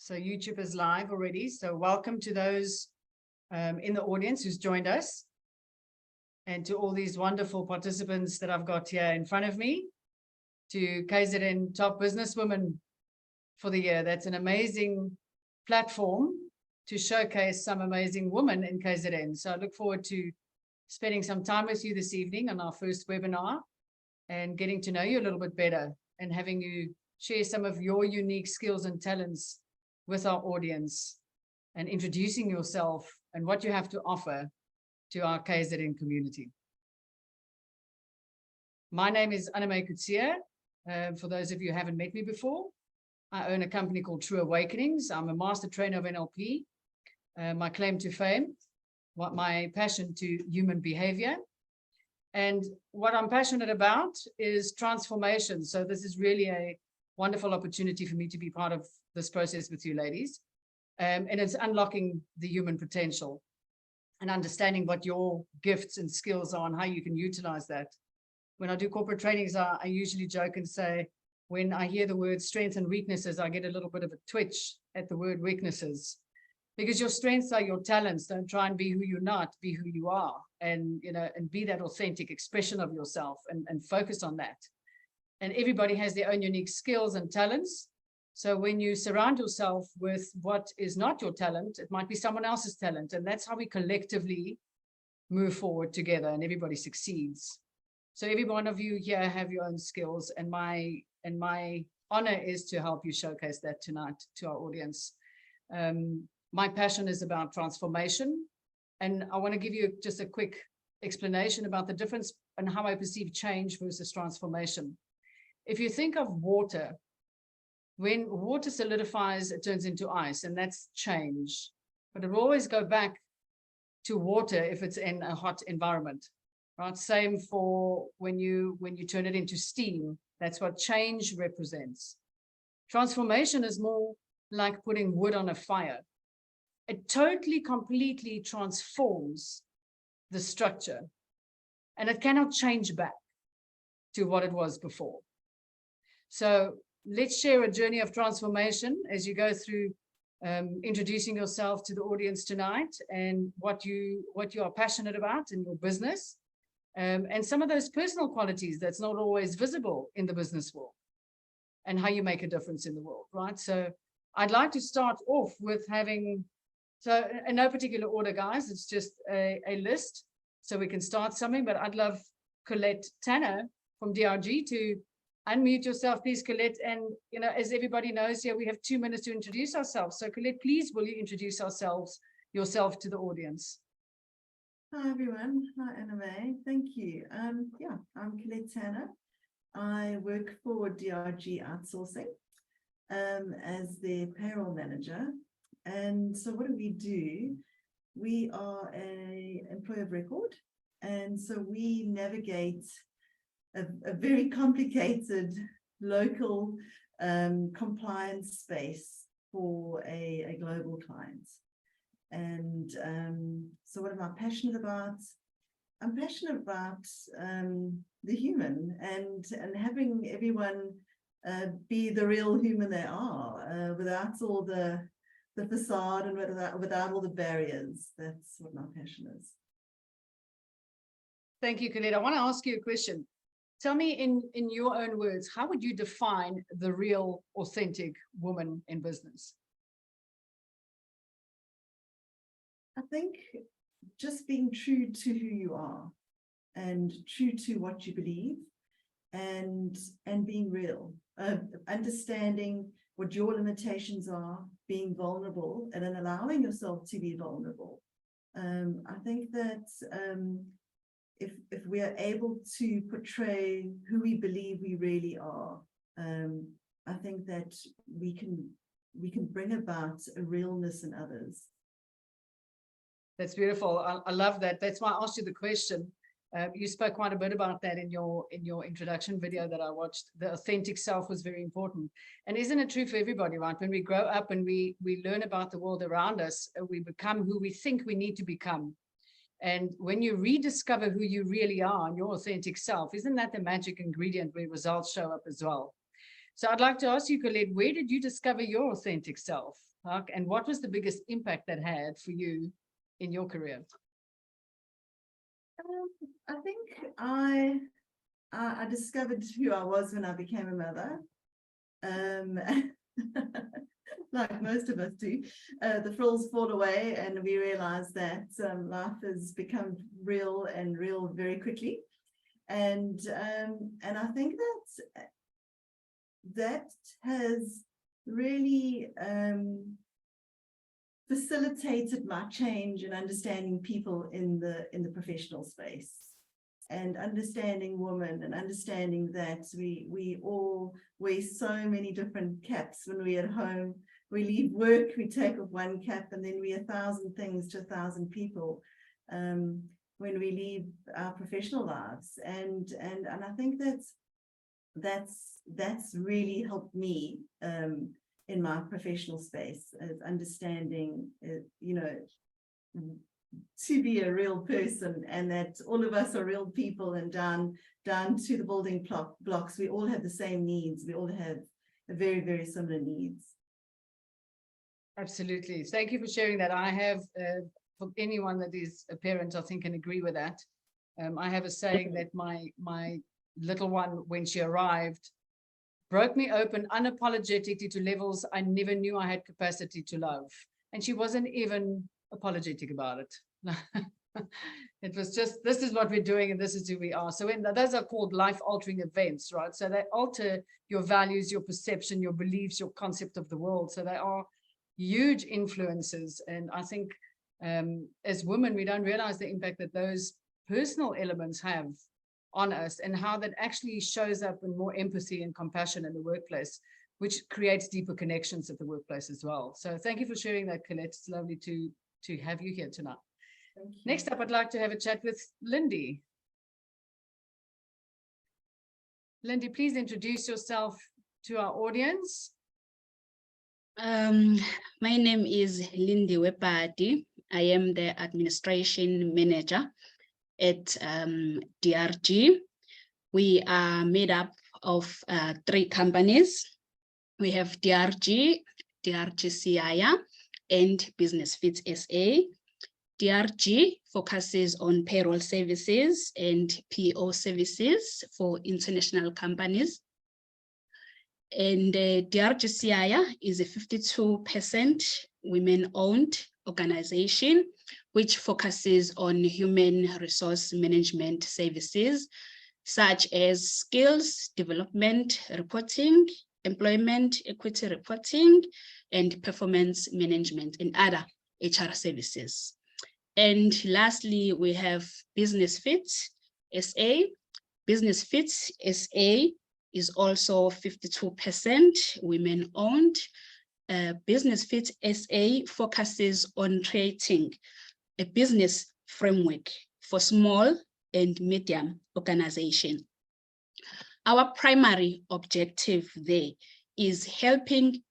So YouTube is live already. So welcome to those in the audience who's joined us, and to all these wonderful participants that I've got here in front of me, to KZN Top Business Women for the year. That's an amazing platform to showcase some amazing women in KZN. So I look forward to spending some time with you this evening on our first webinar and getting to know you a little bit better and having you share some of your unique skills and talents with our audience and introducing yourself and what you have to offer to our KZN community. My name is Anneme Coeztee. For those of you who haven't met me before, I own a company called True Awakenings. I'm a master trainer of NLP. My claim to fame, my passion to human behavior. And what I'm passionate about is transformation. So this is really a wonderful opportunity for me to be part of this process with you ladies. And it's unlocking the human potential and understanding what your gifts and skills are and how you can utilize that. When I do corporate trainings, I usually joke and say, when I hear the word strengths and weaknesses, I get a little bit of a twitch at the word weaknesses, because your strengths are your talents. Don't try and be who you're not, be who you are, and and be that authentic expression of yourself and focus on that. And everybody has their own unique skills and talents. So when you surround yourself with what is not your talent, it might be someone else's talent. And that's how we collectively move forward together and everybody succeeds. So every one of you here have your own skills, and my honor is to help you showcase that tonight to our audience. My passion is about transformation, and I want to give you just a quick explanation about the difference and how I perceive change versus transformation. If you think of water, when water solidifies, it turns into ice, and that's change. But it will always go back to water if it's in a hot environment, right? Same for when you turn it into steam. That's what change represents. Transformation is more like putting wood on a fire. It totally, completely transforms the structure, and it cannot change back to what it was before. So let's share a journey of transformation as you go through introducing yourself to the audience tonight, and what you are passionate about in your business, and some of those personal qualities that's not always visible in the business world, and how you make a difference in the world, right? So I'd like to start off with having, so in no particular order, guys, it's just a list so we can start something, but I'd love Colette Tanner from DRG to unmute yourself, please, Colette. And, as everybody knows here, we have 2 minutes to introduce ourselves. So Colette, please, will you introduce yourself to the audience? Hi, everyone. Hi, Anneme. Thank you. Yeah, I'm Colette Tanner. I work for DRG Outsourcing as their payroll manager. And so what do? We are an employer of record. And so we navigate a very complicated local compliance space for a global client. And so what am I passionate about? I'm passionate about the human and having everyone be the real human they are, without all the facade and without all the barriers. That's what my passion is. Thank you, Colette. I want to ask you a question. Tell me in your own words, how would you define the real, authentic woman in business? I think just being true to who you are and true to what you believe, and being real, understanding what your limitations are, being vulnerable, and then allowing yourself to be vulnerable. I think that if we are able to portray who we believe we really are, I think that we can bring about a realness in others. That's beautiful. I love that. That's why I asked you the question. You spoke quite a bit about that in your introduction video that I watched. The authentic self was very important. And isn't it true for everybody, right? When we grow up and we learn about the world around us, we become who we think we need to become. And when you rediscover who you really are and your authentic self, isn't that the magic ingredient where results show up as well? So I'd like to ask you, Colette, where did you discover your authentic self? And what was the biggest impact that had for you in your career? I think I discovered who I was when I became a mother. Like most of us do, the frills fall away, and we realize that life has become real very quickly. And I think that has really facilitated my change in understanding people in the professional space, and understanding women, and understanding that we all wear so many different caps. When we're at home, we leave work, we take off one cap, and then we're 1,000 things to 1,000 people when we leave our professional lives. And I think that's really helped me in my professional space, understanding to be a real person, and that all of us are real people, and down to the building blocks, we all have the same needs. We all have very, very similar needs. Absolutely. Thank you for sharing that. I have, for anyone that is a parent, I think can agree with that. I have a saying that my little one, when she arrived, broke me open unapologetically to levels I never knew I had capacity to love. And she wasn't even apologetic about it. It was just, this is what we're doing and this is who we are. So those are called life-altering events, right? So they alter your values, your perception, your beliefs, your concept of the world. So they are huge influences. And I think as women, we don't realize the impact that those personal elements have on us, and how that actually shows up in more empathy and compassion in the workplace, which creates deeper connections at the workplace as well. So thank you for sharing that, Colette. It's lovely to have you here tonight. Thank you. Next up, I'd like to have a chat with Lindy. Lindy, please introduce yourself to our audience. My name is Lindy Wepati. I am the administration manager at DRG. We are made up of 3 companies. We have DRG, DRG CIA, and BusinessFit SA. DRG focuses on payroll services and PO services for international companies. And DRG CIA is a 52% women-owned organization, which focuses on human resource management services, such as skills development reporting, employment equity reporting, and performance management, and other HR services. And lastly, we have BusinessFit SA. BusinessFit SA is also 52% women-owned. BusinessFit SA focuses on creating a business framework for small and medium organizations. Our primary objective there is helping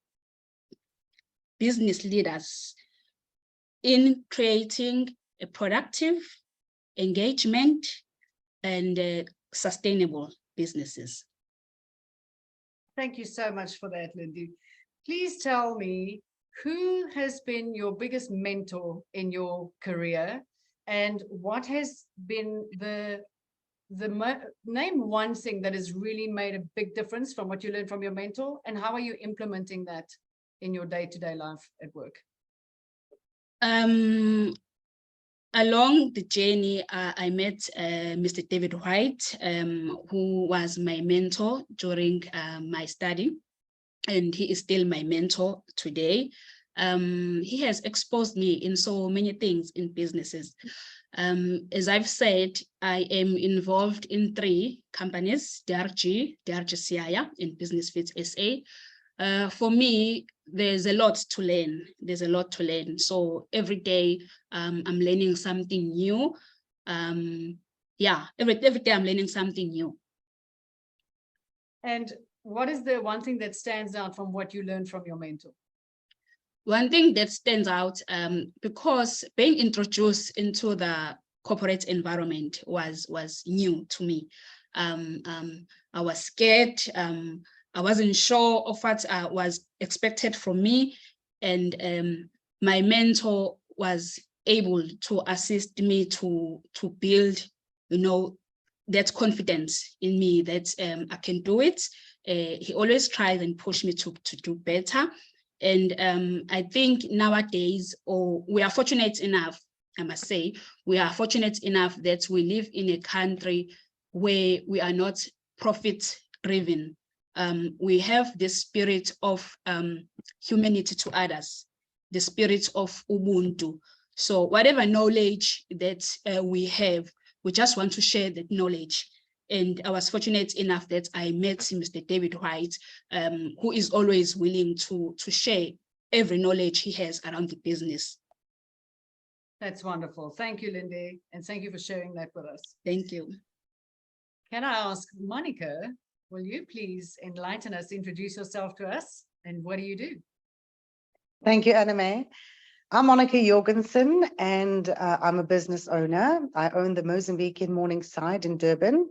business leaders in creating a productive, engagement, and sustainable businesses. Thank you so much for that, Lindy. Please tell me, who has been your biggest mentor in your career, and what has been name one thing that has really made a big difference from what you learned from your mentor, and how are you implementing that in your day-to-day life at work? Along the journey, I met Mr. David White, who was my mentor during my study, and he is still my mentor today. He has exposed me in so many things in businesses. As I've said, I am involved in 3 companies, DRG CIA, and BusinessFit SA. For me, there's a lot to learn. There's a lot to learn. So every day I'm learning something new. Yeah, every day I'm learning something new. And what is the one thing that stands out from what you learned from your mentor? One thing that stands out, because being introduced into the corporate environment was new to me. I was scared. I wasn't sure of what was expected from me. And my mentor was able to assist me to build, that confidence in me that I can do it. He always tries and push me to do better. And I think nowadays, we are fortunate enough, I must say, we are fortunate enough that we live in a country where we are not profit-driven. We have the spirit of humanity to others, the spirit of Ubuntu. So whatever knowledge that we have, we just want to share that knowledge. And I was fortunate enough that I met Mr. David White, who is always willing to share every knowledge he has around the business. That's wonderful. Thank you, Lindy. And thank you for sharing that with us. Thank you. Can I ask Monica, will you please enlighten us, introduce yourself to us, and what do you do? Thank you, Anneme. I'm Monica Jorgensen, and I'm a business owner. I own the Mozambican Morningside in Durban,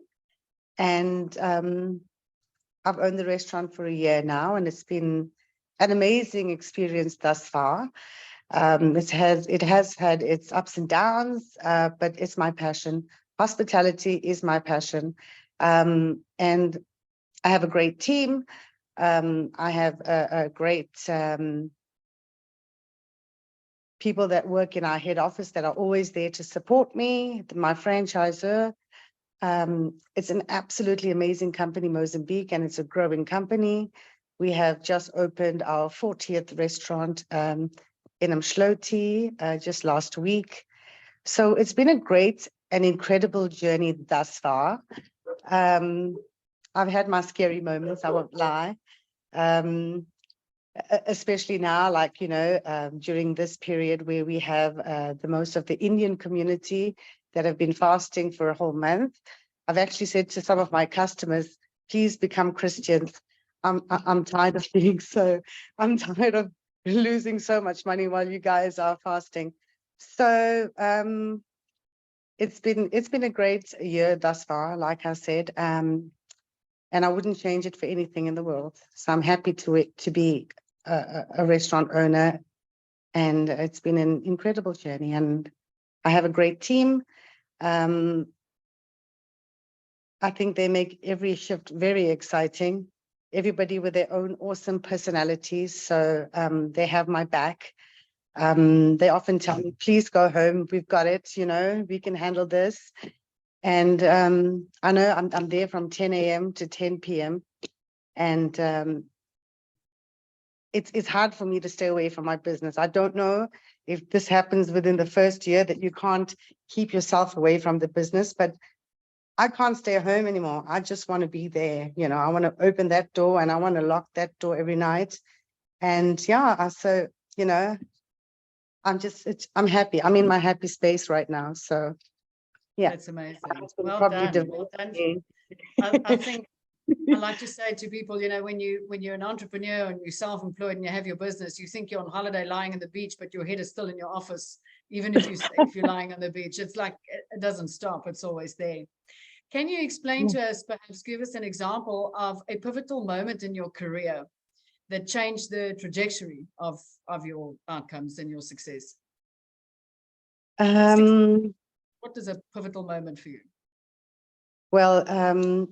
and I've owned the restaurant for a year now, and it's been an amazing experience thus far. It has had its ups and downs, but it's my passion. Hospitality is my passion, and I have a great team. I have a great people that work in our head office that are always there to support me. My franchisor, it's an absolutely amazing company, Mozambique, and it's a growing company. We have just opened our 40th restaurant in Mangwanani just last week. So it's been a great and incredible journey thus far. I've had my scary moments, I won't lie. Especially now, like, during this period where we have the most of the Indian community that have been fasting for a whole month. I've actually said to some of my customers, please become Christians. I'm tired of I'm tired of losing so much money while you guys are fasting. So it's been a great year thus far, like I said, and I wouldn't change it for anything in the world. So I'm happy to be a restaurant owner, and it's been an incredible journey, and I have a great team. I think they make every shift very exciting, everybody with their own awesome personalities, so they have my back. They often tell me, please go home, we've got it, we can handle this. And I know I'm there from 10 a.m. to 10 p.m. and it's hard for me to stay away from my business. I don't know if this happens within the first year that you can't keep yourself away from the business, but I can't stay home anymore. I just want to be there. I want to open that door and I want to lock that door every night. And yeah, so, I'm happy. I'm in my happy space right now. So yeah. That's amazing. Well done. Well done. I think I like to say to people, when you're an entrepreneur and you're self-employed and you have your business, you think you're on holiday lying on the beach, but your head is still in your office. Even if you're lying on the beach, it's like it doesn't stop. It's always there. Can you explain to us, perhaps give us an example of a pivotal moment in your career that changed the trajectory of your outcomes and your success? What is a pivotal moment for you? Well,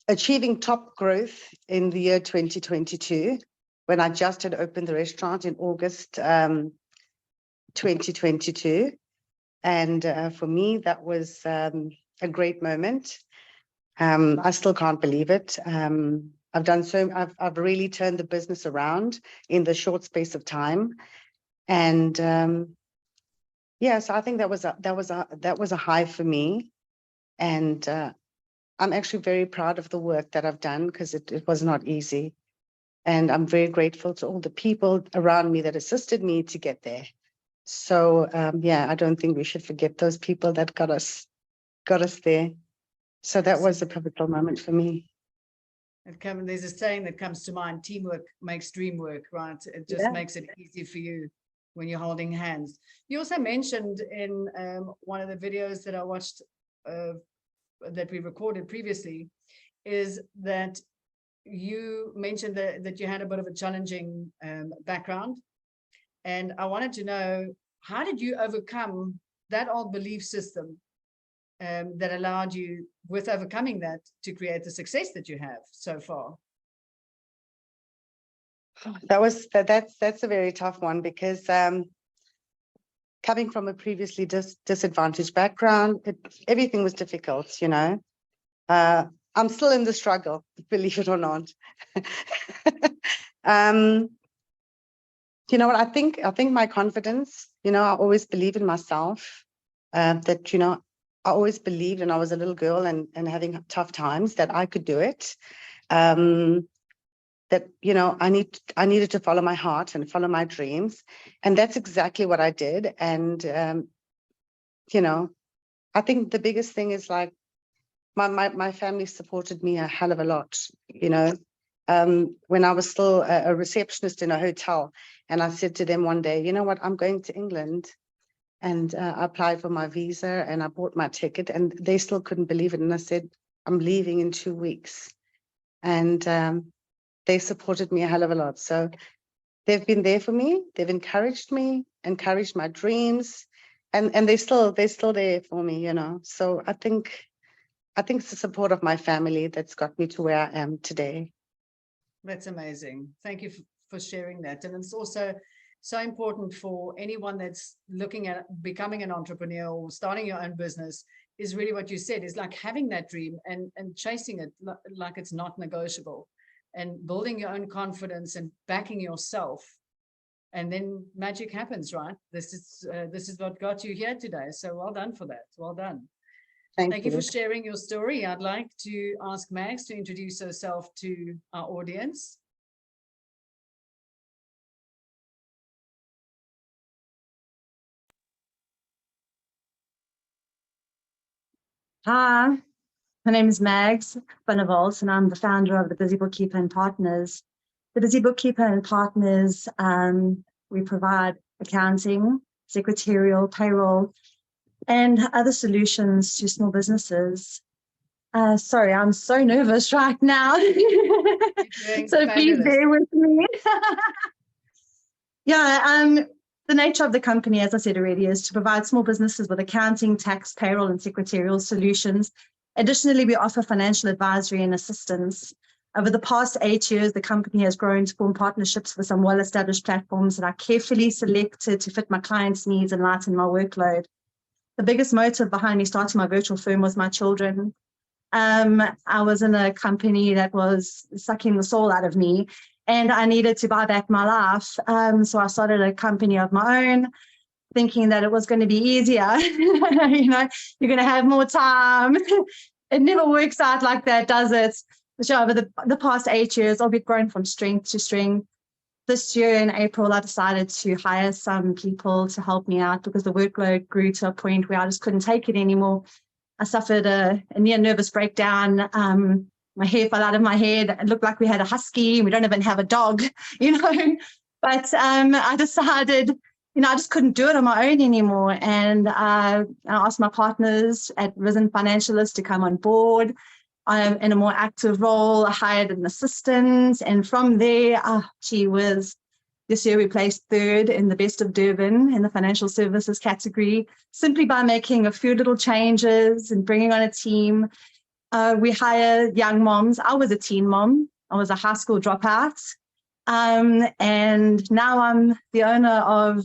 achieving top growth in the year 2022, when I just had opened the restaurant in August 2022. And for me, that was a great moment. I still can't believe it. I've really turned the business around in the short space of time. And so I think that was a high for me. And I'm actually very proud of the work that I've done, because it was not easy. And I'm very grateful to all the people around me that assisted me to get there. So I don't think we should forget those people that got us there. So that was a pivotal moment for me. There's a saying that comes to mind: teamwork makes dream work, right? It just makes it easy for you when you're holding hands. You also mentioned in one of the videos that I watched that we recorded previously, is that you mentioned that you had a bit of a challenging background And I wanted to know, how did you overcome that old belief system that allowed you, with overcoming that, to create the success that you have so far? That's a very tough one, because coming from a previously disadvantaged background, everything was difficult, you know. I'm still in the struggle, believe it or not. You know what, I think my confidence, you know, I always believe in myself, that, you know, I always believed, and I was a little girl and having tough times, that I could do it. That, you know, I needed to follow my heart and follow my dreams. And that's exactly what I did. And, you know, I think the biggest thing is, like, my family supported me a hell of a lot, you know. When I was still a receptionist in a hotel, and I said to them one day, you know what, I'm going to England. And I applied for my visa and I bought my ticket, and they still couldn't believe it. And I said, I'm leaving in 2 weeks. And they supported me a hell of a lot. So they've been there for me. They've encouraged me, encouraged my dreams, and they're still there for me, you know. So I think it's the support of my family that's got me to where I am today. That's amazing. Thank you for sharing that. And it's also so important for anyone that's looking at becoming an entrepreneur or starting your own business, is really what you said, is like having that dream and chasing it like it's not negotiable, and building your own confidence and backing yourself. And then magic happens, right? This is what got you here today. So well done for that. Well done. Thank you for sharing your story. I'd like to ask Mags to introduce herself to our audience. Hi, my name is Mags Binneveld, and I'm the founder of the Busy Bookkeeper and Partners. The Busy Bookkeeper and Partners, we provide accounting, secretarial, payroll, and other solutions to small businesses. Sorry, I'm so nervous right now. So please bear with me. Yeah, the nature of the company, as I said already, is to provide small businesses with accounting, tax, payroll, and secretarial solutions. Additionally, we offer financial advisory and assistance. Over the past 8 years, the company has grown to form partnerships with some well-established platforms that are carefully selected to fit my clients' needs and lighten my workload. The biggest motive behind me starting my virtual firm was my children. I was in a company that was sucking the soul out of me, and I needed to buy back my life. So I started a company of my own, thinking that it was going to be easier. You know, you're going to have more time. It never works out like that, does it? So over the past 8 years, I've grown from strength to strength. This year in April, I decided to hire some people to help me out because the workload grew to a point where I just couldn't take it anymore. I suffered a near nervous breakdown. My hair fell out of my head. It looked like we had a husky. We don't even have a dog, you know. But I decided, you know, I just couldn't do it on my own anymore. And I asked my partners at Risen Financialist to come on board in a more active role. I hired an assistant. And from there, this year we placed third in the Best of Durban in the financial services category, simply by making a few little changes and bringing on a team. We hire young moms. I was a teen mom. I was a high school dropout. And now I'm the owner of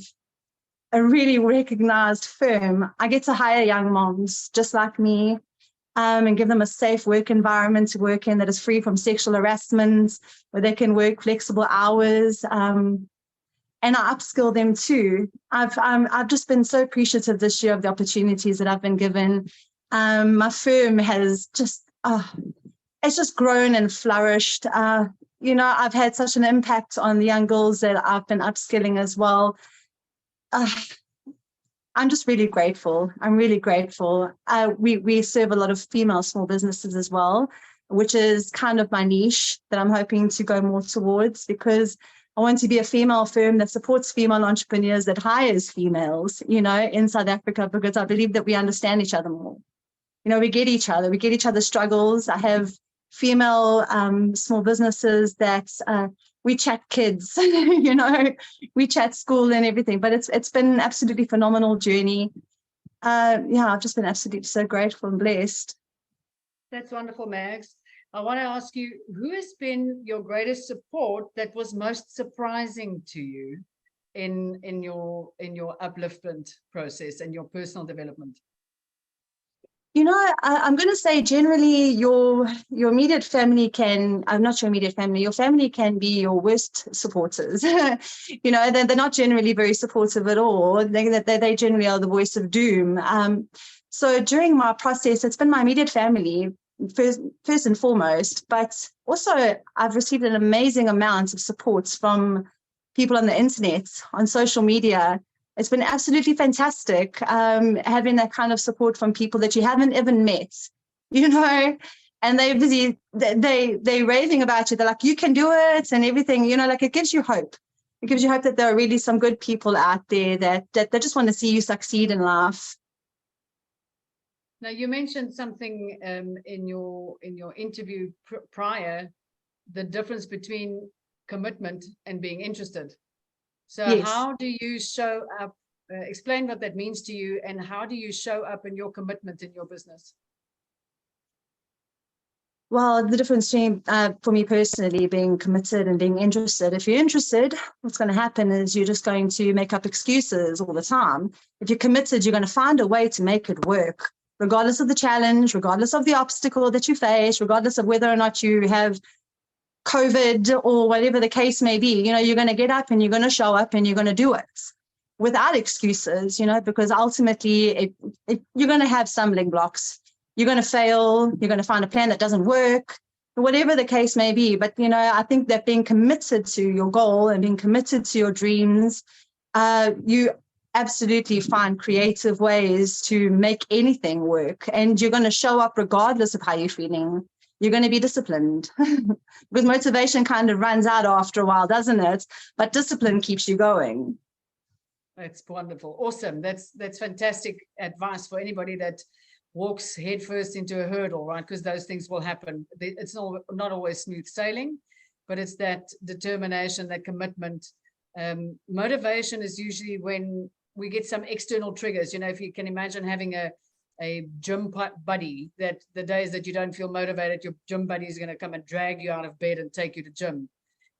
a really recognized firm. I get to hire young moms just like me, and give them a safe work environment to work in that is free from sexual harassment, where they can work flexible hours. And I upskill them too. I've just been so appreciative this year of the opportunities that I've been given. My firm has it's just grown and flourished. You know, I've had such an impact on the young girls that I've been upskilling as well. I'm just really grateful. I'm really grateful. We serve a lot of female small businesses as well, which is kind of my niche that I'm hoping to go more towards, because I want to be a female firm that supports female entrepreneurs, that hires females, you know, in South Africa, because I believe that we understand each other more. You know, we get each other's struggles. I have female small businesses that we chat kids, you know, we chat school and everything, but it's been an absolutely phenomenal journey. Yeah, I've just been absolutely so grateful and blessed. That's wonderful, Mags. I want to ask you, who has been your greatest support that was most surprising to you in your upliftment process and your personal development? You know, I'm going to say generally your immediate family can, I'm not your immediate family, your family can be your worst supporters. You know, they're not generally very supportive at all. They generally are the voice of doom. So during my process, it's been my immediate family, first and foremost, but also I've received an amazing amount of support from people on the internet, on social media. It's been absolutely fantastic having that kind of support from people that you haven't even met, you know, and they're busy, they're raving about you. They're like, you can do it and everything, you know, like it gives you hope. It gives you hope that there are really some good people out there that just want to see you succeed in life. Now, you mentioned something in your interview prior, the difference between commitment and being interested. So Yes. how do you show up? Explain what that means to you, and how do you show up in your commitment in your business? Well, the difference between, for me personally, being committed and being interested. If you're interested, what's going to happen is you're just going to make up excuses all the time. If you're committed, you're going to find a way to make it work, regardless of the challenge, regardless of the obstacle that you face, regardless of whether or not you have COVID or whatever the case may be. You know, you're going to get up and you're going to show up and you're going to do it without excuses, you know, because ultimately you're going to have stumbling blocks. You're going to fail. You're going to find a plan that doesn't work, whatever the case may be. But, you know, I think that being committed to your goal and being committed to your dreams, you absolutely find creative ways to make anything work. And you're going to show up regardless of how you're feeling. You're going to be disciplined because motivation kind of runs out after a while, doesn't it? But discipline keeps you going. That's wonderful. Awesome. That's fantastic advice for anybody that walks headfirst into a hurdle, right? Because those things will happen. It's not always smooth sailing, but it's that determination, that commitment. Motivation is usually when we get some external triggers. You know, if you can imagine having a gym buddy, that the days that you don't feel motivated, your gym buddy is going to come and drag you out of bed and take you to gym.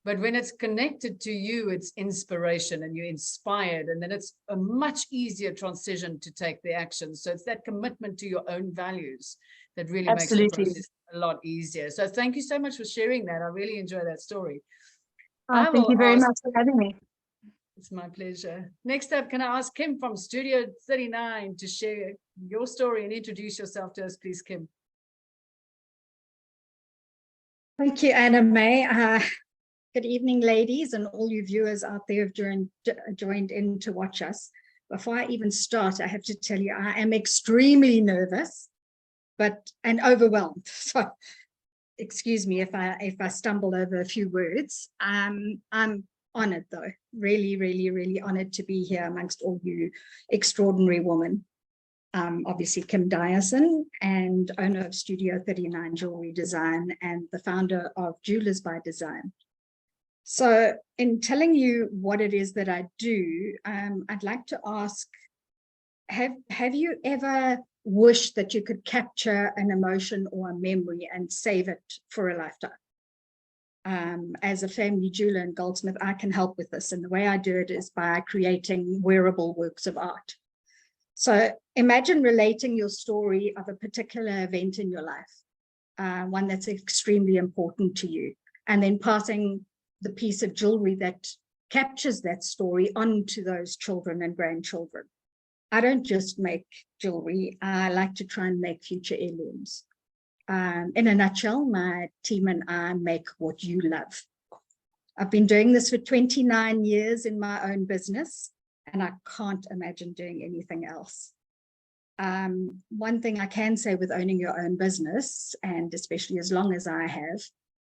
But when it's connected to you, it's inspiration and you're inspired, and then it's a much easier transition to take the action. So it's that commitment to your own values that really makes the process a lot easier. So thank you so much for sharing that. I really enjoy that story. Thank you very much for having me. It's my pleasure. Next up, can I ask Kim from Studio 39 to share your story and introduce yourself to us, please, Kim? Thank you, Anneme. Good evening, ladies, and all you viewers out there who've joined in to watch us. Before I even start, I have to tell you, I am extremely nervous, and overwhelmed. So excuse me if I stumble over a few words. I'm honored, though, really, really, really honored to be here amongst all you extraordinary women. Obviously Kim Dyerson, and owner of Studio 39 Jewelry Design and the founder of Jewelers by Design. So in telling you what it is that I do, I'd like to ask, have you ever wished that you could capture an emotion or a memory and save it for a lifetime? As a family jeweler and goldsmith, I can help with this. And the way I do it is by creating wearable works of art. So imagine relating your story of a particular event in your life, one that's extremely important to you, and then passing the piece of jewelry that captures that story onto those children and grandchildren. I don't just make jewelry. I like to try and make future heirlooms. In a nutshell, my team and I make what you love. I've been doing this for 29 years in my own business, and I can't imagine doing anything else. One thing I can say with owning your own business, and especially as long as I have,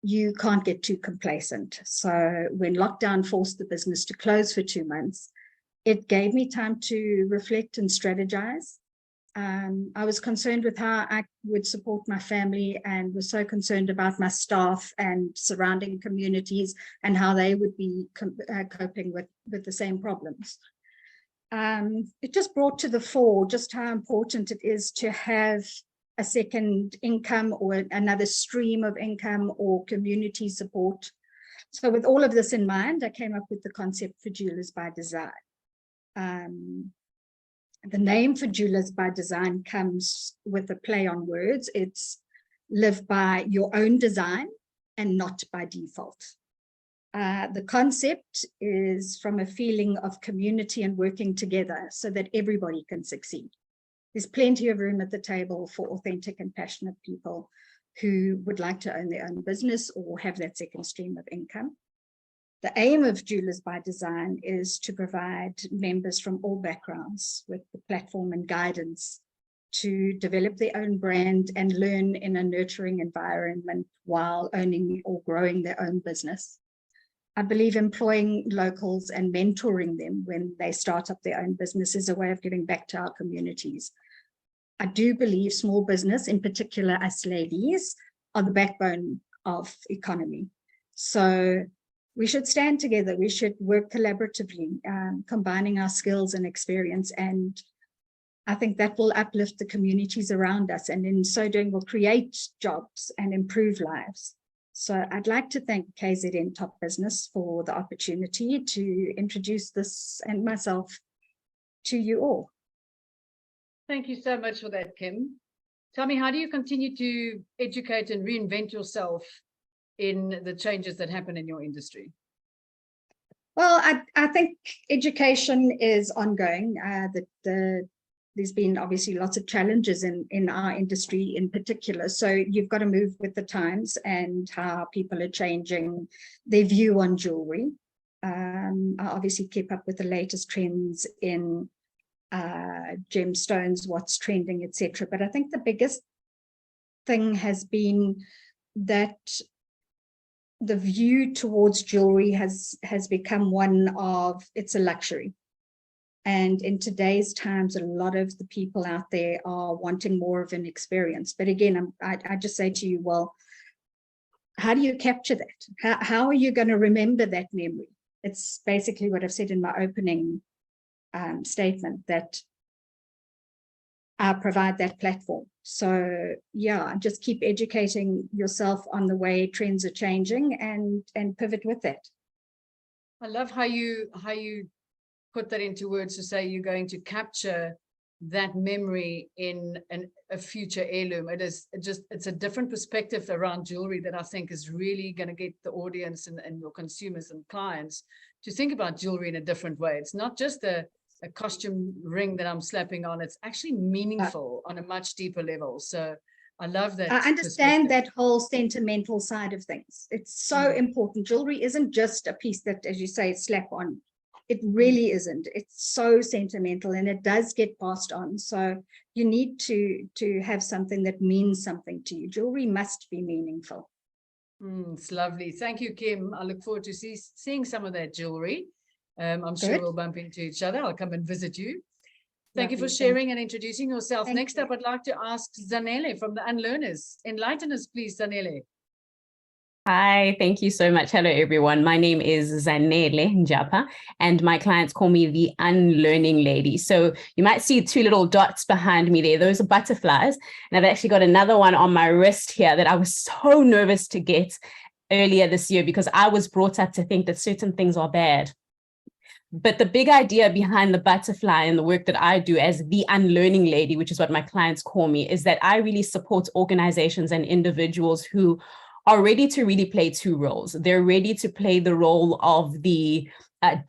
you can't get too complacent. So when lockdown forced the business to close for 2 months, it gave me time to reflect and strategize. I was concerned with how I would support my family and was so concerned about my staff and surrounding communities and how they would be coping with the same problems. It just brought to the fore just how important it is to have a second income or another stream of income or community support. So with all of this in mind, I came up with the concept for Jewelers by Design. The name for Jewelers by Design comes with a play on words. It's live by your own design and not by default. The concept is from a feeling of community and working together so that everybody can succeed. There's plenty of room at the table for authentic and passionate people who would like to own their own business or have that second stream of income. The aim of Jewelers by Design is to provide members from all backgrounds with the platform and guidance to develop their own brand and learn in a nurturing environment while owning or growing their own business. I believe employing locals and mentoring them when they start up their own business is a way of giving back to our communities. I do believe small business, in particular us ladies, are the backbone of economy. So we should stand together. We should work collaboratively, combining our skills and experience. And I think that will uplift the communities around us. And in so doing, will create jobs and improve lives. So I'd like to thank KZN Top Business for the opportunity to introduce this and myself to you all. Thank you so much for that, Kim. Tell me, how do you continue to educate and reinvent yourself in the changes that happen in your industry? Well, I think education is ongoing. There's been obviously lots of challenges in our industry in particular. So you've got to move with the times and how people are changing their view on jewelry. I obviously keep up with the latest trends in gemstones, what's trending, etc. But I think the biggest thing has been that the view towards jewelry has become one of, it's a luxury. And in today's times, a lot of the people out there are wanting more of an experience. But again, I just say to you, well, how do you capture that? How are you going to remember that memory? It's basically what I've said in my opening statement, that I provide that platform. So yeah, just keep educating yourself on the way trends are changing and pivot with that. I love how you put that into words to say you're going to capture that memory in a future heirloom. It's a different perspective around jewelry that I think is really going to get the audience and your consumers and clients to think about jewelry in a different way. It's not just a costume ring that I'm slapping on. It's actually meaningful on a much deeper level. So I love that. I understand that whole sentimental side of things. It's so important. Jewelry isn't just a piece that, as you say, slap on. It really isn't. It's so sentimental and it does get passed on. So you need to have something that means something to you. Jewelry must be meaningful. It's lovely. Thank you, Kim. I look forward to seeing some of that jewelry. I'm sure we'll bump into each other. I'll come and visit you. Thank you for sharing and introducing yourself. Next up, I'd like to ask Zanele from the Unlearners. Enlighten us, please, Zanele. Hi, thank you so much. Hello, everyone. My name is Zanele Njapa, and my clients call me the Unlearning Lady. So you might see two little dots behind me there. Those are butterflies. And I've actually got another one on my wrist here that I was so nervous to get earlier this year because I was brought up to think that certain things are bad. But the big idea behind the butterfly and the work that I do as the Unlearning Lady, which is what my clients call me, is that I really support organizations and individuals who are ready to really play two roles. They're ready to play the role of the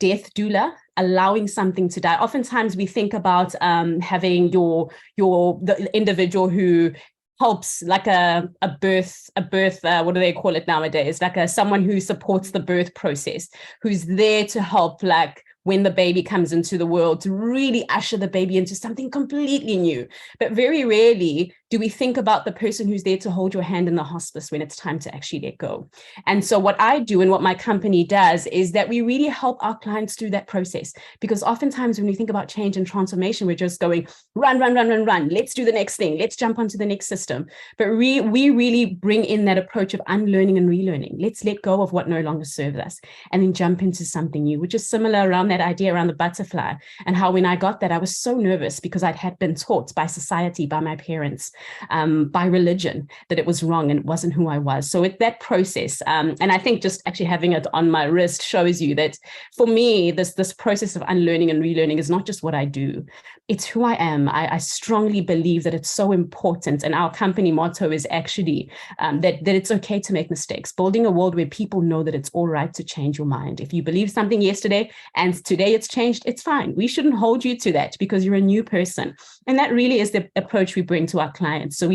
death doula, allowing something to die. Oftentimes we think about having the individual who helps, like a birth, what do they call it nowadays? Like someone who supports the birth process, who's there to help, like when the baby comes into the world, to really usher the baby into something completely new. But very rarely Do we think about the person who's there to hold your hand in the hospice when it's time to actually let go? And so what I do and what my company does is that we really help our clients through that process, because oftentimes when we think about change and transformation, we're just going run, run, run, run, run. Let's do the next thing. Let's jump onto the next system. But we really bring in that approach of unlearning and relearning. Let's let go of what no longer serves us and then jump into something new, which is similar around that idea around the butterfly, and how when I got that, I was so nervous because I had been taught by society, by my parents, by religion, that it was wrong and it wasn't who I was. So with that process, and I think just actually having it on my wrist shows you that for me, this process of unlearning and relearning is not just what I do, it's who I am. I strongly believe that it's so important. And our company motto is actually that it's okay to make mistakes, building a world where people know that it's all right to change your mind. If you believe something yesterday and today it's changed, it's fine. We shouldn't hold you to that because you're a new person. And that really is the approach we bring to our clients. So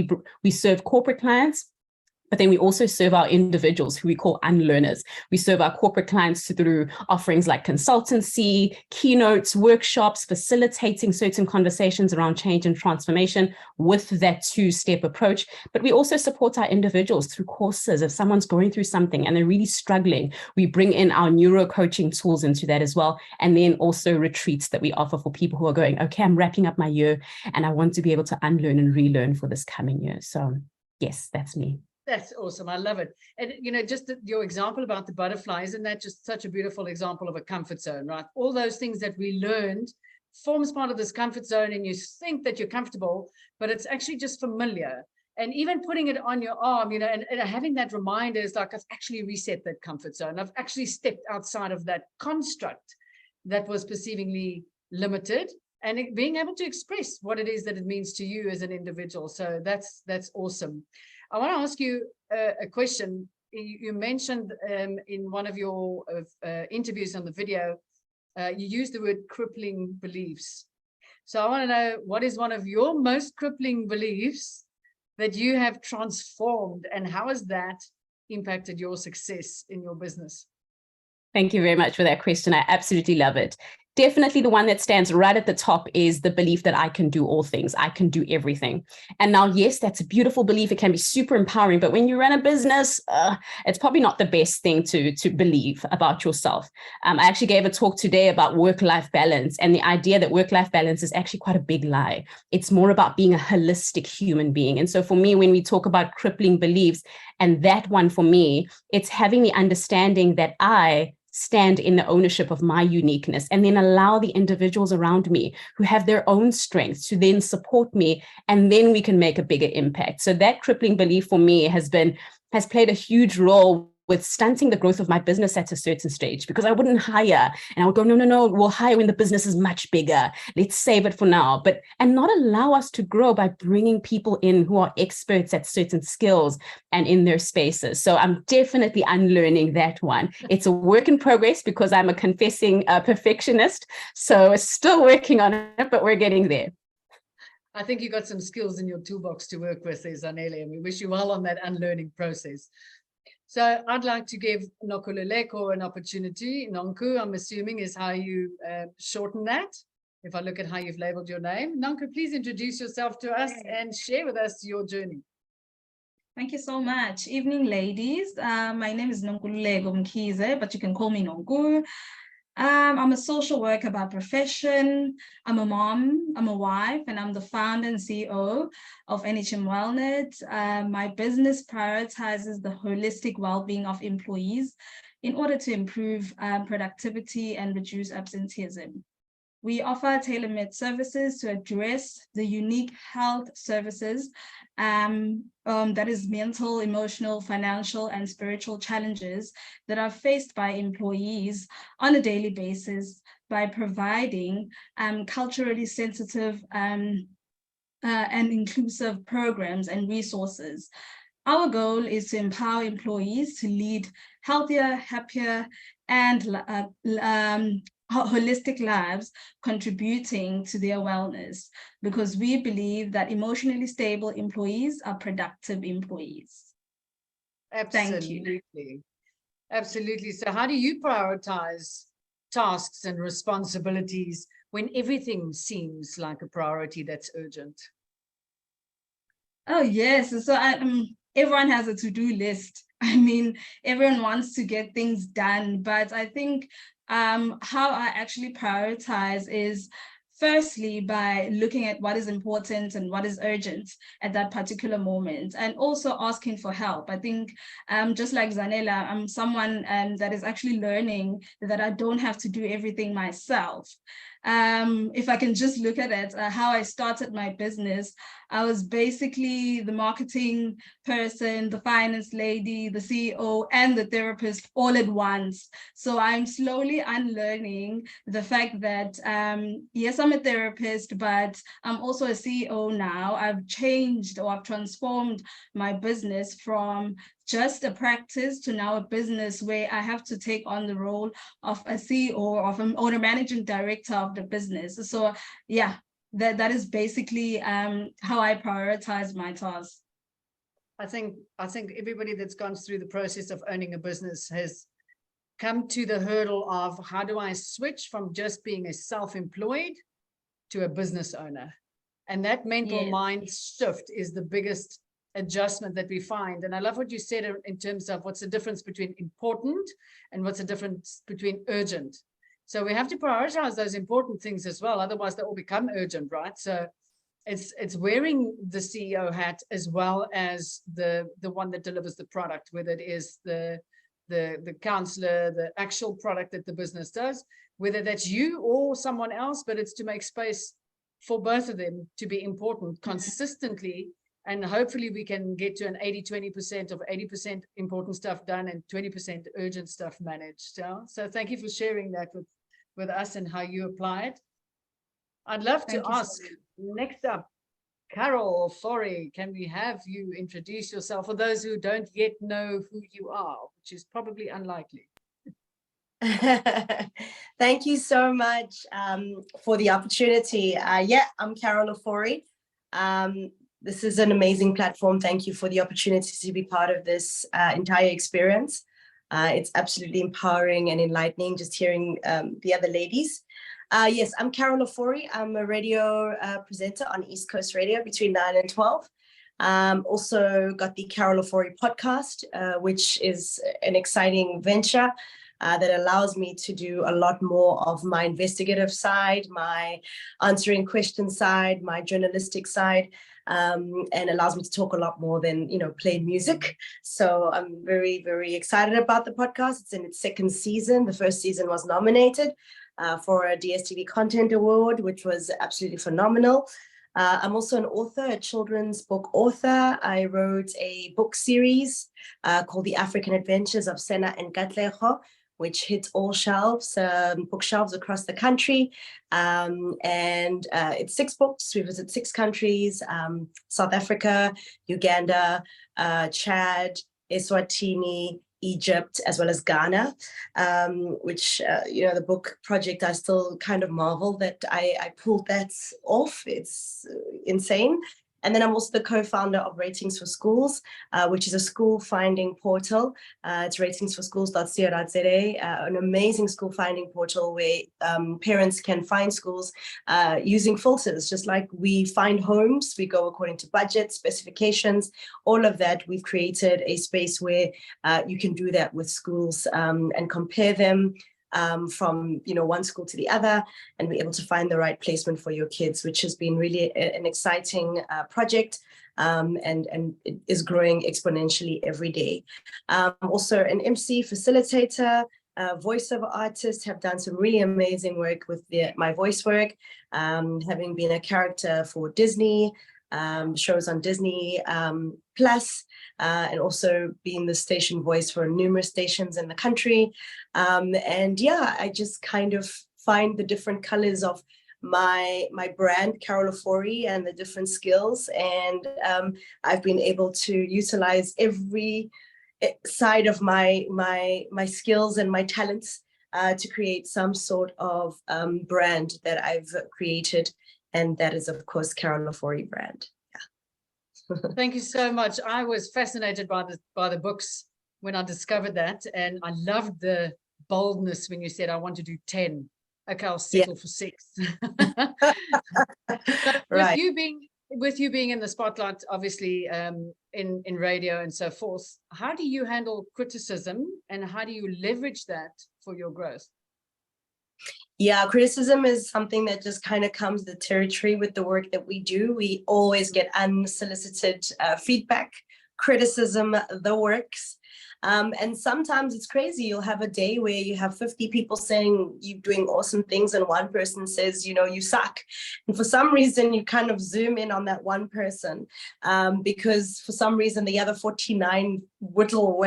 we serve corporate clients, but then we also serve our individuals who we call unlearners. We serve our corporate clients through offerings like consultancy, keynotes, workshops, facilitating certain conversations around change and transformation with that two-step approach. But we also support our individuals through courses. If someone's going through something and they're really struggling, we bring in our neuro coaching tools into that as well. And then also retreats that we offer for people who are going, okay, I'm wrapping up my year and I want to be able to unlearn and relearn for this coming year. So yes, that's me. That's awesome. I love it. And, you know, just your example about the butterfly, isn't that just such a beautiful example of a comfort zone, right? All those things that we learned forms part of this comfort zone, and you think that you're comfortable, but it's actually just familiar. And even putting it on your arm, you know, and having that reminder is like, I've actually reset that comfort zone. I've actually stepped outside of that construct that was perceivingly limited, and being able to express what it is that it means to you as an individual. So that's awesome. I want to ask you a question. You mentioned in one of your interviews on the video, you used the word crippling beliefs. So I want to know, what is one of your most crippling beliefs that you have transformed, and how has that impacted your success in your business? Thank you very much for that question. I absolutely love it. Definitely the one that stands right at the top is the belief that I can do all things. I can do everything. And now, yes, that's a beautiful belief. It can be super empowering, but when you run a business, it's probably not the best thing to believe about yourself. I actually gave a talk today about work-life balance, and the idea that work-life balance is actually quite a big lie. It's more about being a holistic human being. And so for me, when we talk about crippling beliefs, and that one for me, it's having the understanding that I stand in the ownership of my uniqueness, and then allow the individuals around me who have their own strengths to then support me, and then we can make a bigger impact. So that crippling belief for me has played a huge role with stunting the growth of my business at a certain stage, because I wouldn't hire, and I would go, no, we'll hire when the business is much bigger. Let's save it for now, and not allow us to grow by bringing people in who are experts at certain skills and in their spaces. So I'm definitely unlearning that one. It's a work in progress because I'm a confessing perfectionist. So still working on it, but we're getting there. I think you got some skills in your toolbox to work with, Anneme, and we wish you well on that unlearning process. So I'd like to give Nonkululeko an opportunity. Nonku, I'm assuming, is how you shorten that. If I look at how you've labeled your name. Nonku, please introduce yourself to us and share with us your journey. Thank you so much. Evening, ladies. My name is Nonkululeko Mkhize, but you can call me Nonku. I'm a social worker by profession. I'm a mom, I'm a wife, and I'm the founder and CEO of NHM WellNet. My business prioritizes the holistic well-being of employees in order to improve productivity and reduce absenteeism. We offer tailor-made services to address the unique health services that is mental, emotional, financial, and spiritual challenges that are faced by employees on a daily basis by providing culturally sensitive and inclusive programs and resources. Our goal is to empower employees to lead healthier, happier, and holistic lives, contributing to their wellness, because we believe that emotionally stable employees are productive employees. Absolutely. Thank you. Absolutely. So how do you prioritize tasks and responsibilities when everything seems like a priority that's urgent? Oh, yes. So everyone has a to-do list. I mean, everyone wants to get things done, but I think how I actually prioritize is firstly by looking at what is important and what is urgent at that particular moment, and also asking for help. I think just like Zanella, I'm someone that is actually learning that I don't have to do everything myself. If I can just look at it, how I started my business, I was basically the marketing person, the finance lady, the CEO, and the therapist all at once. So I'm slowly unlearning the fact that, yes, I'm a therapist, but I'm also a CEO now. I've changed, or I've transformed my business from just a practice to now a business where I have to take on the role of a CEO or a managing director of the business. So yeah, that is basically how I prioritize my tasks. I think everybody that's gone through the process of owning a business has come to the hurdle of, how do I switch from just being a self-employed to a business owner? And that mental mind shift is the biggest adjustment that we find. And I love what you said in terms of what's the difference between important and what's the difference between urgent. So we have to prioritize those important things as well. Otherwise they all become urgent, right? So it's wearing the CEO hat as well as the one that delivers the product, whether it is the counselor, the actual product that the business does, whether that's you or someone else, but it's to make space for both of them to be important consistently. And hopefully we can get to an 80-20% of 80% important stuff done and 20% urgent stuff managed. So thank you for sharing that with us and how you apply it. I'd love to ask, next up, Carol Forey, can we have you introduce yourself for those who don't yet know who you are, which is probably unlikely. Thank you so much for the opportunity. Yeah, I'm Carol Forey. This is an amazing platform. Thank you for the opportunity to be part of this entire experience. It's absolutely empowering and enlightening just hearing the other ladies. Yes, I'm Carol Forey. I'm a radio presenter on East Coast Radio between 9 and 12. Also got the Carol Forey podcast, which is an exciting venture that allows me to do a lot more of my investigative side, my answering questions side, my journalistic side. And allows me to talk a lot more than, play music. So I'm very, very excited about the podcast. It's in its second season. The first season was nominated for a DSTV Content Award, which was absolutely phenomenal. I'm also an author, a children's book author. I wrote a book series called The African Adventures of Sena and Katlego, which hits all shelves, bookshelves across the country. And it's 6 books. We visit 6 countries, South Africa, Uganda, Chad, Eswatini, Egypt, as well as Ghana, which, the book project, I still kind of marvel that I pulled that off. It's insane. And then I'm also the co-founder of Ratings for Schools, which is a school finding portal. It's ratingsforschools.co.za, an amazing school finding portal where parents can find schools using filters. Just like we find homes, we go according to budget, specifications, all of that. We've created a space where you can do that with schools and compare them from one school to the other and be able to find the right placement for your kids, which has been really an exciting project and it is growing exponentially every day. Also an MC, facilitator, voiceover artist, have done some really amazing work with my voice work, having been a character for Disney, shows on Disney Plus, and also being the station voice for numerous stations in the country. And yeah, I just kind of find the different colors of my brand, Carol Forey, and the different skills. And I've been able to utilize every side of my skills and my talents to create some sort of brand that I've created. And that is, of course, Carol Forey brand. Yeah. Thank you so much. I was fascinated by the books when I discovered that. And I loved the boldness when you said, I want to do 10. Okay, I'll settle for 6. Right. With you with you being in the spotlight, obviously, in radio and so forth, how do you handle criticism and how do you leverage that for your growth? Yeah, criticism is something that just kind of comes with the territory with the work that we do. We always get unsolicited feedback, criticism, the works. And sometimes it's crazy. You'll have a day where you have 50 people saying you're doing awesome things and one person says, you know, you suck. And for some reason, you kind of zoom in on that one person because for some reason, the other 49 whittle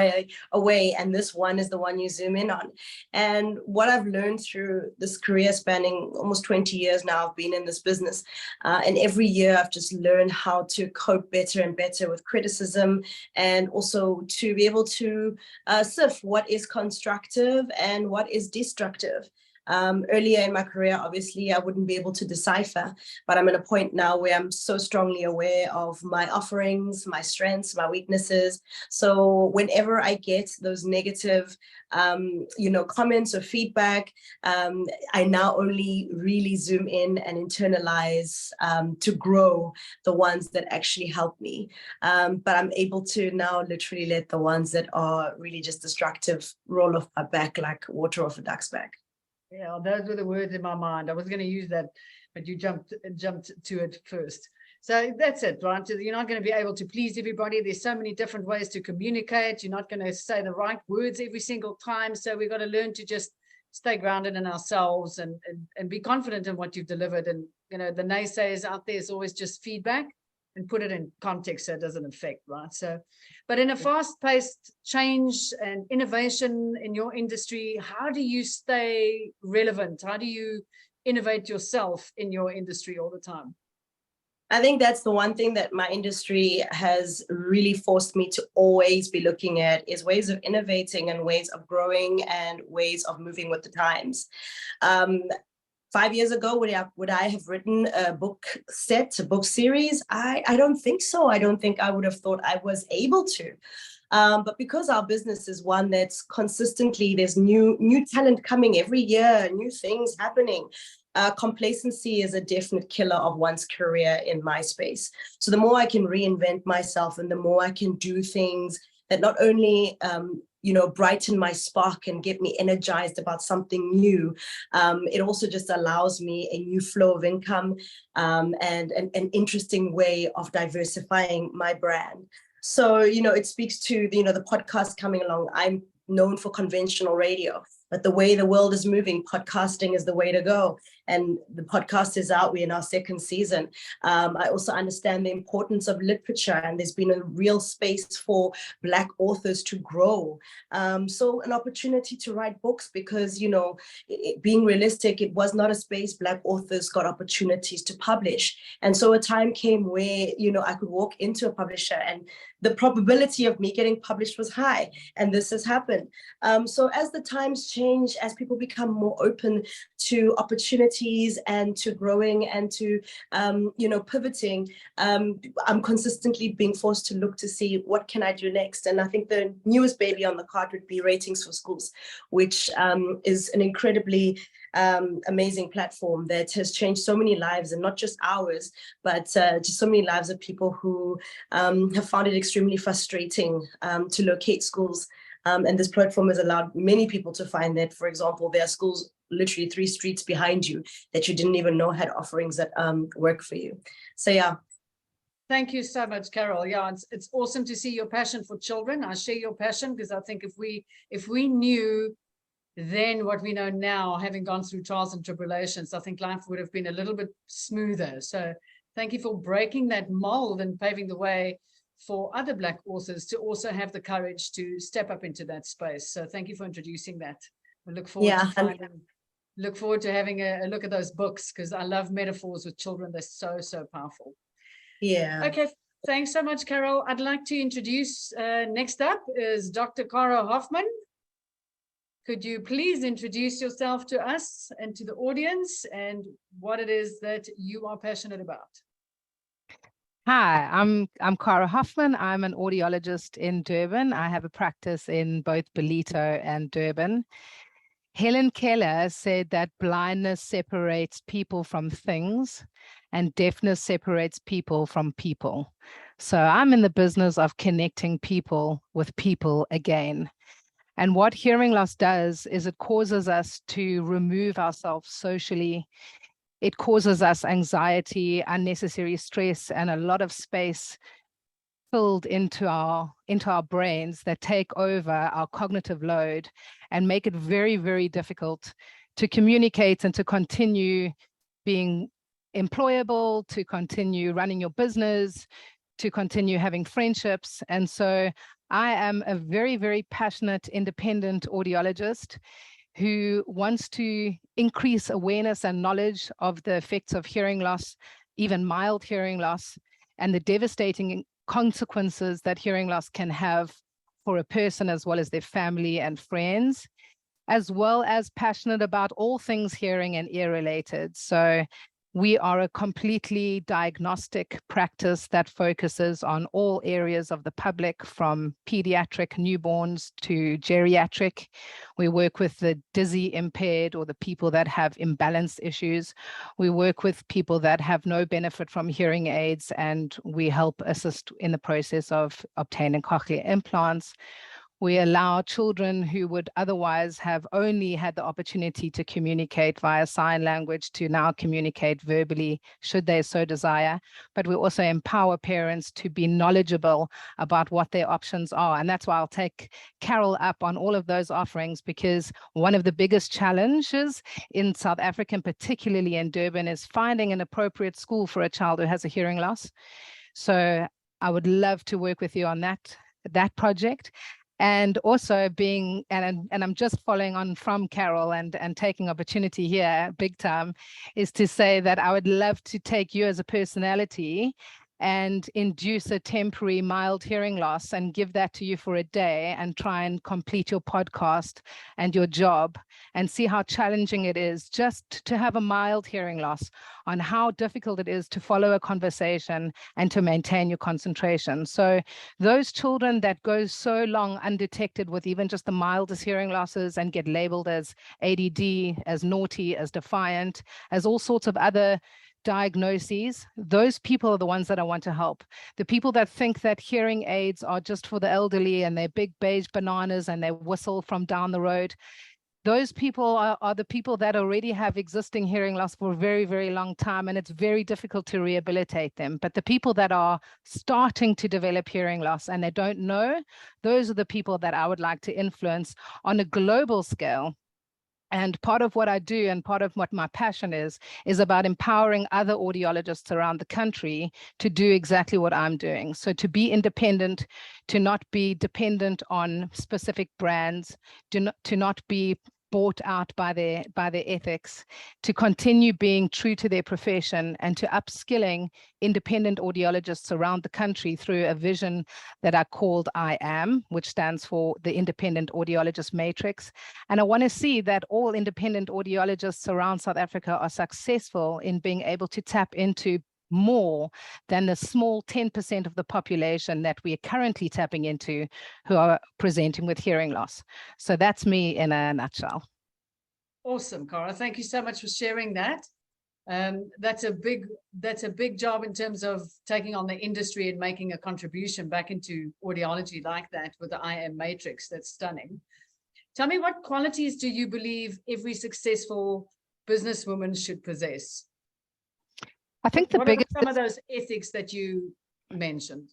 away and this one is the one you zoom in on. And what I've learned through this career spanning almost 20 years now, I've been in this business. And every year I've just learned how to cope better and better with criticism and also to be able to sift what is constructive and what is destructive. Earlier in my career, obviously, I wouldn't be able to decipher, but I'm at a point now where I'm so strongly aware of my offerings, my strengths, my weaknesses. So whenever I get those negative, comments or feedback, I now only really zoom in and internalize to grow the ones that actually help me. But I'm able to now literally let the ones that are really just destructive roll off my back like water off a duck's back. Yeah, those were the words in my mind. I was going to use that, but you jumped to it first. So that's it, right? You're not going to be able to please everybody. There's so many different ways to communicate. You're not going to say the right words every single time. So we've got to learn to just stay grounded in ourselves and be confident in what you've delivered. And, you know, the naysayers out there is always just feedback and put it in context so it doesn't affect, right? So, but in a fast-paced change and innovation in your industry, how do you stay relevant? How do you innovate yourself in your industry all the time? I think that's the one thing that my industry has really forced me to always be looking at is ways of innovating and ways of growing and ways of moving with the times. 5 years ago, would I have written a book series? I don't think so. I don't think I would have thought I was able to. But because our business is one that's consistently, there's new talent coming every year, new things happening. Complacency is a definite killer of one's career in my space. So the more I can reinvent myself and the more I can do things that not only brighten my spark and get me energized about something new. It also just allows me a new flow of income and an interesting way of diversifying my brand. So, it speaks to, the podcast coming along. I'm known for conventional radio, but the way the world is moving, podcasting is the way to go. And the podcast is out. We're in our second season. I also understand the importance of literature, and there's been a real space for Black authors to grow. So an opportunity to write books because, being realistic, it was not a space Black authors got opportunities to publish. And so a time came where, I could walk into a publisher and the probability of me getting published was high. And this has happened. So as the times change, as people become more open to opportunities and to growing and to, pivoting, I'm consistently being forced to look to see what can I do next. And I think the newest baby on the cart would be Ratings for Schools, which is an incredibly amazing platform that has changed so many lives, and not just ours, but just so many lives of people who have found it extremely frustrating to locate schools. And this platform has allowed many people to find that, for example, there are schools literally 3 streets behind you that you didn't even know had offerings that work for you. So, yeah. Thank you so much, Carol. Yeah, it's awesome to see your passion for children. I share your passion because I think if we knew then what we know now, having gone through trials and tribulations, I think life would have been a little bit smoother. So thank you for breaking that mold and paving the way for other Black authors to also have the courage to step up into that space. So thank you for introducing that. I look forward to having a look at those books because I love metaphors with children. They're so powerful. Yeah. Okay. Thanks so much, Carol. I'd like to introduce, next up is Dr. Cara Hoffman. Could you please introduce yourself to us and to the audience and what it is that you are passionate about? Hi, I'm Cara Hoffman. I'm an audiologist in Durban. I have a practice in both Ballito and Durban. Helen Keller said that blindness separates people from things and deafness separates people from people. So I'm in the business of connecting people with people again. And what hearing loss does is it causes us to remove ourselves socially. It causes us anxiety, unnecessary stress, and a lot of space filled into our brains that take over our cognitive load and make it very, very difficult to communicate and to continue being employable, to continue running your business, to continue having friendships. And so I am a very, very passionate independent audiologist who wants to increase awareness and knowledge of the effects of hearing loss, even mild hearing loss, and the devastating consequences that hearing loss can have for a person as well as their family and friends, as well as passionate about all things hearing and ear related. So we are a completely diagnostic practice that focuses on all areas of the public, from pediatric newborns to geriatric. We work with the dizzy impaired or the people that have imbalance issues. We work with people that have no benefit from hearing aids, and we help assist in the process of obtaining cochlear implants. We allow children who would otherwise have only had the opportunity to communicate via sign language to now communicate verbally, should they so desire. But we also empower parents to be knowledgeable about what their options are. And that's why I'll take Carol up on all of those offerings, because one of the biggest challenges in South Africa, and particularly in Durban, is finding an appropriate school for a child who has a hearing loss. So I would love to work with you on that project. And also being, and I'm just following on from Carol and taking opportunity here big time, is to say that I would love to take you as a personality and induce a temporary mild hearing loss and give that to you for a day and try and complete your podcast and your job and see how challenging it is just to have a mild hearing loss, on how difficult it is to follow a conversation and to maintain your concentration. So those children that go so long undetected with even just the mildest hearing losses and get labeled as ADD, as naughty, as defiant, as all sorts of other diagnoses, those people are the ones that I want to help. The people that think that hearing aids are just for the elderly and they're big beige bananas and they whistle from down the road, those people are the people that already have existing hearing loss for a very, very long time, and it's very difficult to rehabilitate them. But the people that are starting to develop hearing loss and they don't know, those are the people that I would like to influence on a global scale. And part of what I do and part of what my passion is about empowering other audiologists around the country to do exactly what I'm doing. So to be independent, to not be dependent on specific brands, to not be bought out by their ethics, to continue being true to their profession, and to upskilling independent audiologists around the country through a vision that I called I AM, which stands for the Independent Audiologist Matrix. And I want to see that all independent audiologists around South Africa are successful in being able to tap into more than the small 10% of the population that we are currently tapping into who are presenting with hearing loss. So that's me in a nutshell. Awesome, Cara. Thank you so much for sharing that. That's a big job in terms of taking on the industry and making a contribution back into audiology like that with the IM matrix. That's stunning. Tell me, what qualities do you believe every successful businesswoman should possess? I think What are some of those ethics that you mentioned?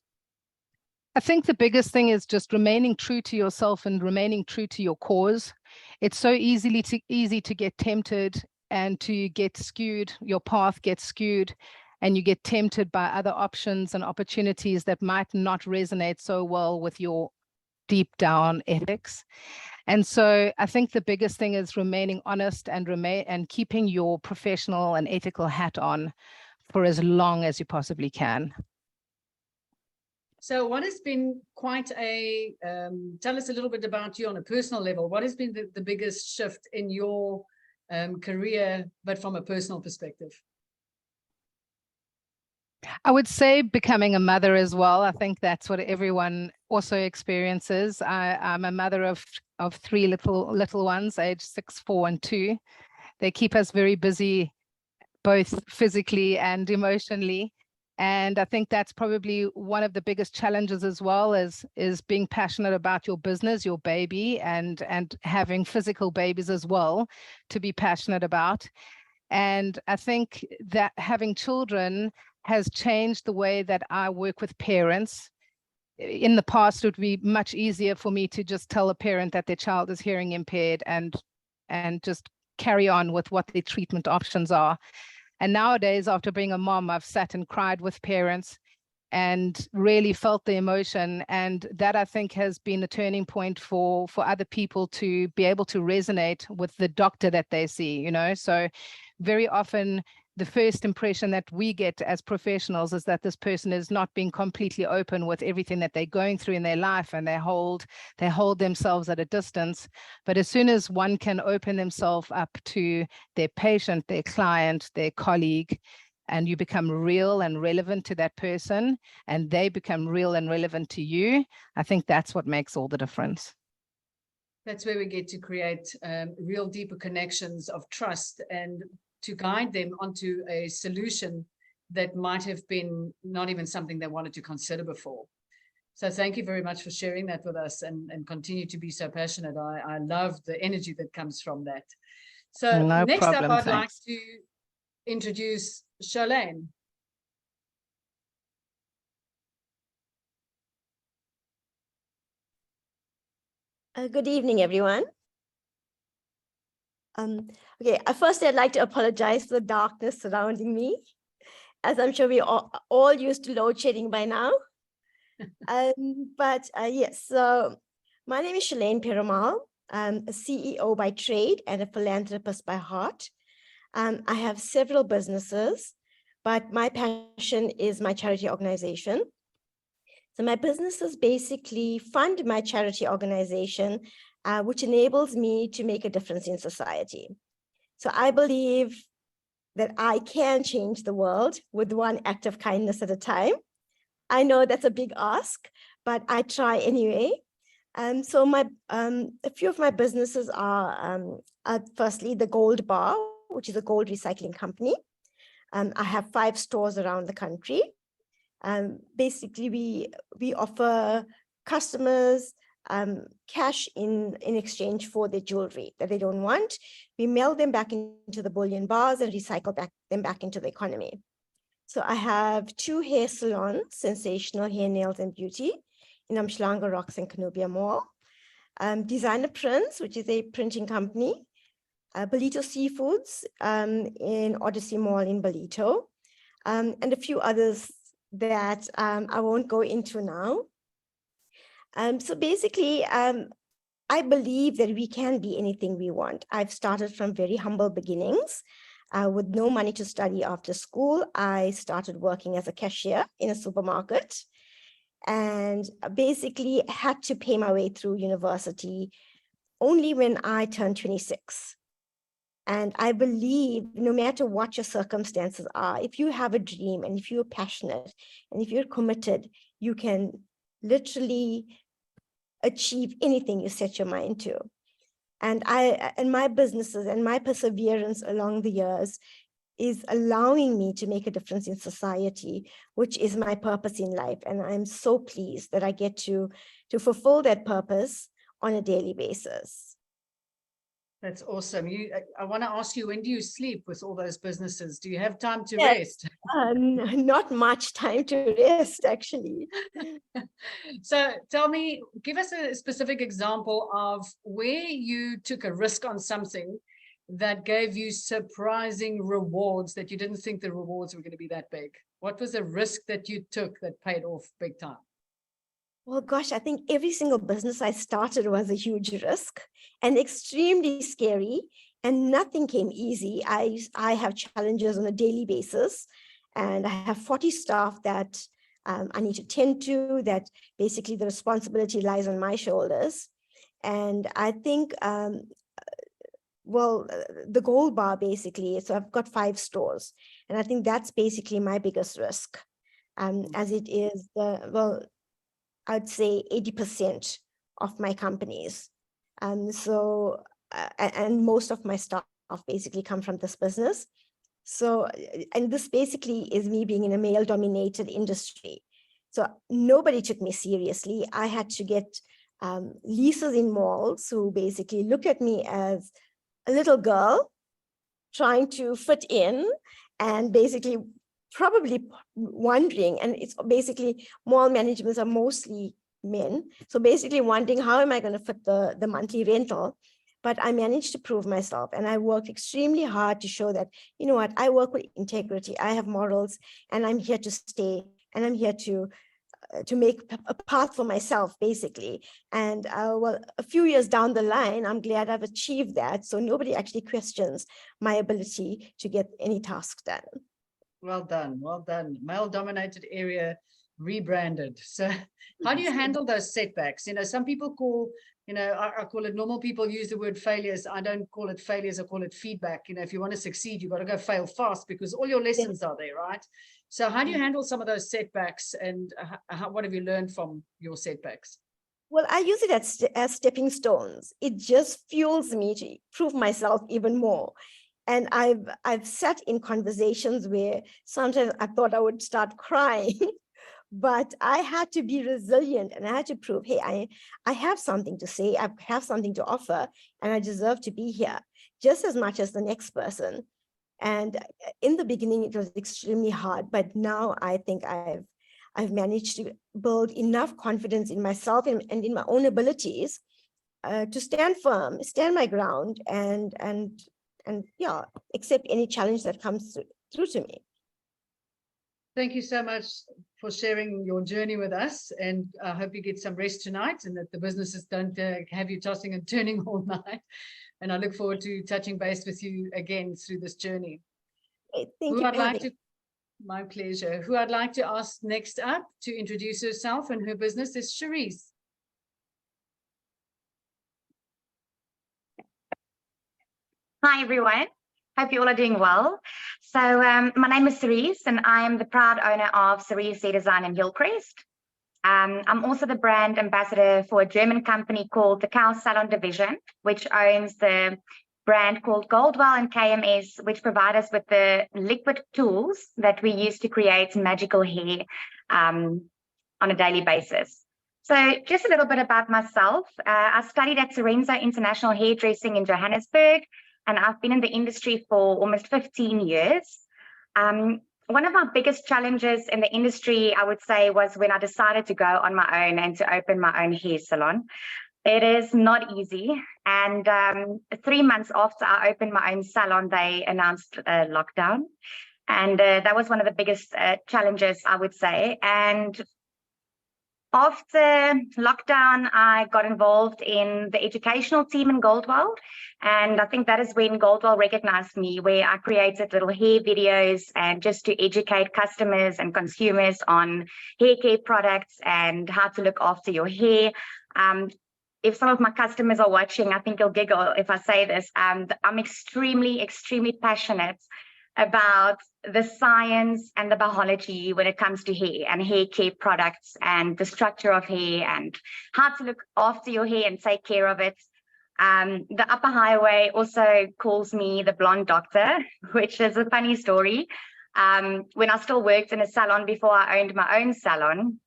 I think the biggest thing is just remaining true to yourself and remaining true to your cause. It's so easy to get tempted and to get skewed. Your path gets skewed and you get tempted by other options and opportunities that might not resonate so well with your deep down ethics. And so I think the biggest thing is remaining honest and keeping your professional and ethical hat on for as long as you possibly can. So what has been quite a, tell us a little bit about you on a personal level. What has been the biggest shift in your career, but from a personal perspective? I would say becoming a mother as well. I think that's what everyone also experiences. I'm a mother of three little ones, age 6, 4, and 2. They keep us very busy, both physically and emotionally. And I think that's probably one of the biggest challenges as well, is being passionate about your business, your baby, and having physical babies as well to be passionate about. And I think that having children has changed the way that I work with parents. In the past, it would be much easier for me to just tell a parent that their child is hearing impaired and just carry on with what the treatment options are. And nowadays, after being a mom, I've sat and cried with parents and really felt the emotion. And that, I think, has been a turning point for other people to be able to resonate with the doctor that they see, you know. So very often, the first impression that we get as professionals is that this person is not being completely open with everything that they're going through in their life, and they hold themselves at a distance. But as soon as one can open themselves up to their patient, their client, their colleague, and you become real and relevant to that person, and they become real and relevant to you, I think that's what makes all the difference. That's where we get to create real deeper connections of trust and to guide them onto a solution that might have been not even something they wanted to consider before. So thank you very much for sharing that with us, and continue to be so passionate. I love the energy that comes from that. So No next problem, up, I'd like thanks. to introduce Charlene. Good evening, everyone. Okay, first I'd like to apologize for the darkness surrounding me, as I'm sure we all used to load shedding by now. Yes, so my name is Charlene Perumal. I'm a CEO by trade and a philanthropist by heart. I have several businesses, but my passion is my charity organization. So my businesses basically fund my charity organization, which enables me to make a difference in society. So I believe that I can change the world with one act of kindness at a time. I know that's a big ask, but I try anyway. So a few of my businesses are firstly the Gold Bar, which is a gold recycling company. I have 5 stores around the country. Basically, we offer customers cash in exchange for their jewelry that they don't want. We mail them back into the bullion bars and recycle them back into the economy. So I have 2 hair salons, Sensational Hair, Nails and Beauty, in Umhlanga Rocks and Canubia Mall. Designer Prints, which is a printing company. Belito Seafoods in Odyssey Mall in Belito. And a few others that I won't go into now. So basically, I believe that we can be anything we want. I've started from very humble beginnings. With no money to study after school, I started working as a cashier in a supermarket, and basically had to pay my way through university only when I turned 26. And I believe no matter what your circumstances are, if you have a dream and if you're passionate and if you're committed, you can literally achieve anything you set your mind to. And my businesses and my perseverance along the years is allowing me to make a difference in society, which is my purpose in life. And I'm so pleased that I get to fulfill that purpose on a daily basis. That's awesome. I want to ask you, when do you sleep with all those businesses? Do you have time to Yes. rest? Not much time to rest, actually. So tell me, give us a specific example of where you took a risk on something that gave you surprising rewards that you didn't think the rewards were going to be that big. What was a risk that you took that paid off big time? Well, gosh, I think every single business I started was a huge risk and extremely scary, and nothing came easy. I have challenges on a daily basis, and I have 40 staff that I need to tend to, that basically the responsibility lies on my shoulders. And I think, the Gold Bar basically, so I've got 5 stores, and I think that's basically my biggest risk, as it is I'd say 80% of my companies. And most of my staff basically come from this business. So, and this basically is me being in a male-dominated industry. So nobody took me seriously. I had to get leases in malls who basically look at me as a little girl trying to fit in, and basically probably wondering, and it's basically mall managements are mostly men. So basically wondering, how am I going to fit the monthly rental? But I managed to prove myself, and I worked extremely hard to show that, you know what, I work with integrity, I have morals, and I'm here to stay, and I'm here to make a path for myself, basically. And well, a few years down the line, I'm glad I've achieved that. So nobody actually questions my ability to get any task done. Well done, well done. Male-dominated area rebranded. So how do you handle those setbacks? You know, some people call, you know, I call it, normal people use the word failures. I don't call it failures, I call it feedback. You know, if you want to succeed, you've got to go fail fast, because all your lessons are there, right? So how do you handle some of those setbacks, and what have you learned from your setbacks? Well, I use it as stepping stones. It just fuels me to prove myself even more. And I've sat in conversations where sometimes I thought I would start crying, but I had to be resilient, and I had to prove, hey, I have something to say, I have something to offer, and I deserve to be here just as much as the next person. And in the beginning, it was extremely hard, but now I think I've managed to build enough confidence in myself and in my own abilities to stand firm, stand my ground, and yeah, accept any challenge that comes through to me. Thank you so much for sharing your journey with us, and I hope you get some rest tonight, and that the businesses don't have you tossing and turning all night. And I look forward to touching base with you again through this journey. Thank you. My pleasure. Who I'd like to ask next up to introduce herself and her business is Cherise. Hi, everyone. Hope you all are doing well. So my name is Cerise, and I am the proud owner of Cerise Hair Design in Hillcrest. I'm also the brand ambassador for a German company called the Cow Salon Division, which owns the brand called Goldwell and KMS, which provide us with the liquid tools that we use to create magical hair on a daily basis. So just a little bit about myself. I studied at Sorenzo International Hairdressing in Johannesburg, and I've been in the industry for almost 15 years. One of my biggest challenges in the industry, I would say, was when I decided to go on my own and to open my own hair salon. It is not easy. And 3 months after I opened my own salon, they announced a lockdown. And that was one of the biggest challenges, I would say. And after lockdown, I got involved in the educational team in Goldwell. And I think that is when Goldwell recognized me, where I created little hair videos and just to educate customers and consumers on hair care products and how to look after your hair. If some of my customers are watching, I think you'll giggle if I say this. I'm extremely, extremely passionate about the science and the biology when it comes to hair and hair care products and the structure of hair and how to look after your hair and take care of it. The Upper Highway also calls me the blonde doctor, which is a funny story. When I still worked in a salon before I owned my own salon,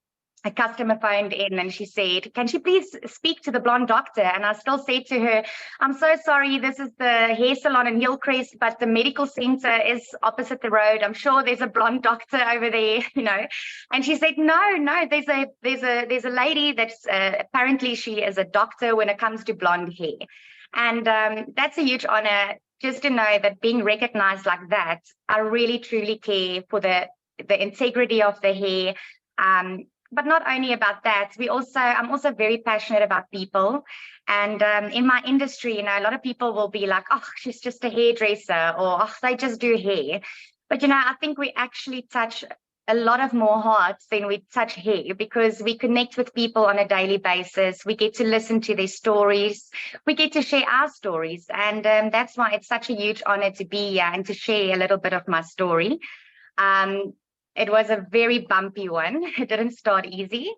a customer phoned in and she said, can she please speak to the blonde doctor? And I still said to her, I'm so sorry, this is the hair salon in Hillcrest, but the medical center is opposite the road. I'm sure there's a blonde doctor over there, you know. And she said, no, there's a lady that's apparently she is a doctor when it comes to blonde hair. And that's a huge honor, just to know that being recognized like that. I really truly care for the integrity of the hair. But not only about that, I'm also very passionate about people. And in my industry, you know, a lot of people will be like, oh, she's just a hairdresser, or oh, they just do hair. But, you know, I think we actually touch a lot of more hearts than we touch hair, because we connect with people on a daily basis. We get to listen to their stories. We get to share our stories. And that's why it's such a huge honor to be here and to share a little bit of my story. It was a very bumpy one. It didn't start easy.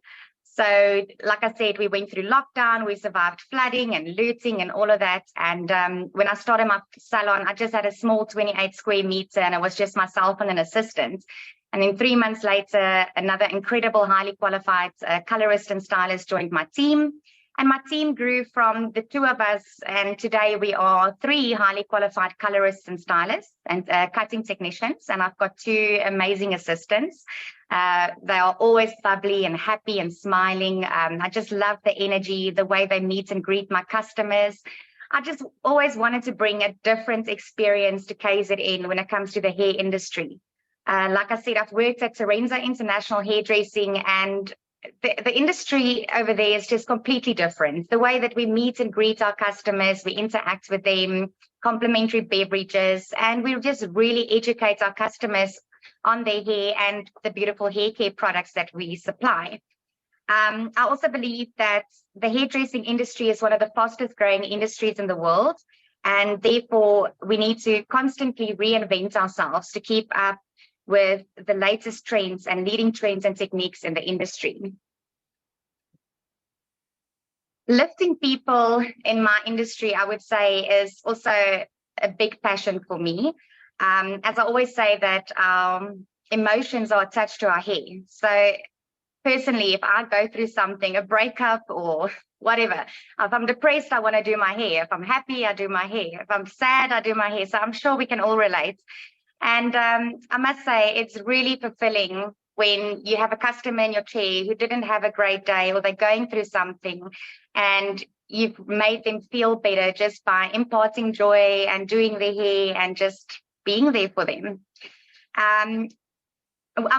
So like I said, we went through lockdown, we survived flooding and looting and all of that. And when I started my salon, I just had a small 28 square meter and it was just myself and an assistant. And then 3 months later, another incredible, highly qualified colorist and stylist joined my team. And my team grew from the two of us, and today we are 3 highly qualified colorists and stylists and cutting technicians. And I've got 2 amazing assistants. They are always bubbly and happy and smiling. I just love the energy, the way they meet and greet my customers. I just always wanted to bring a different experience to KZN when it comes to the hair industry. Like I said, I've worked at Terenza International Hairdressing, and the industry over there is just completely different. The way that we meet and greet our customers, we interact with them, complimentary beverages, and we just really educate our customers on their hair and the beautiful hair care products that we supply. I also believe that the hairdressing industry is one of the fastest growing industries in the world, and therefore we need to constantly reinvent ourselves to keep up with the latest trends and leading trends and techniques in the industry. Lifting people in my industry, I would say, is also a big passion for me. As I always say, that emotions are attached to our hair. So personally, if I go through something, a breakup or whatever, if I'm depressed, I want to do my hair. If I'm happy, I do my hair. If I'm sad, I do my hair. So I'm sure we can all relate. And I must say, it's really fulfilling when you have a customer in your chair who didn't have a great day or they're going through something, and you've made them feel better just by imparting joy and doing their hair and just being there for them. I'm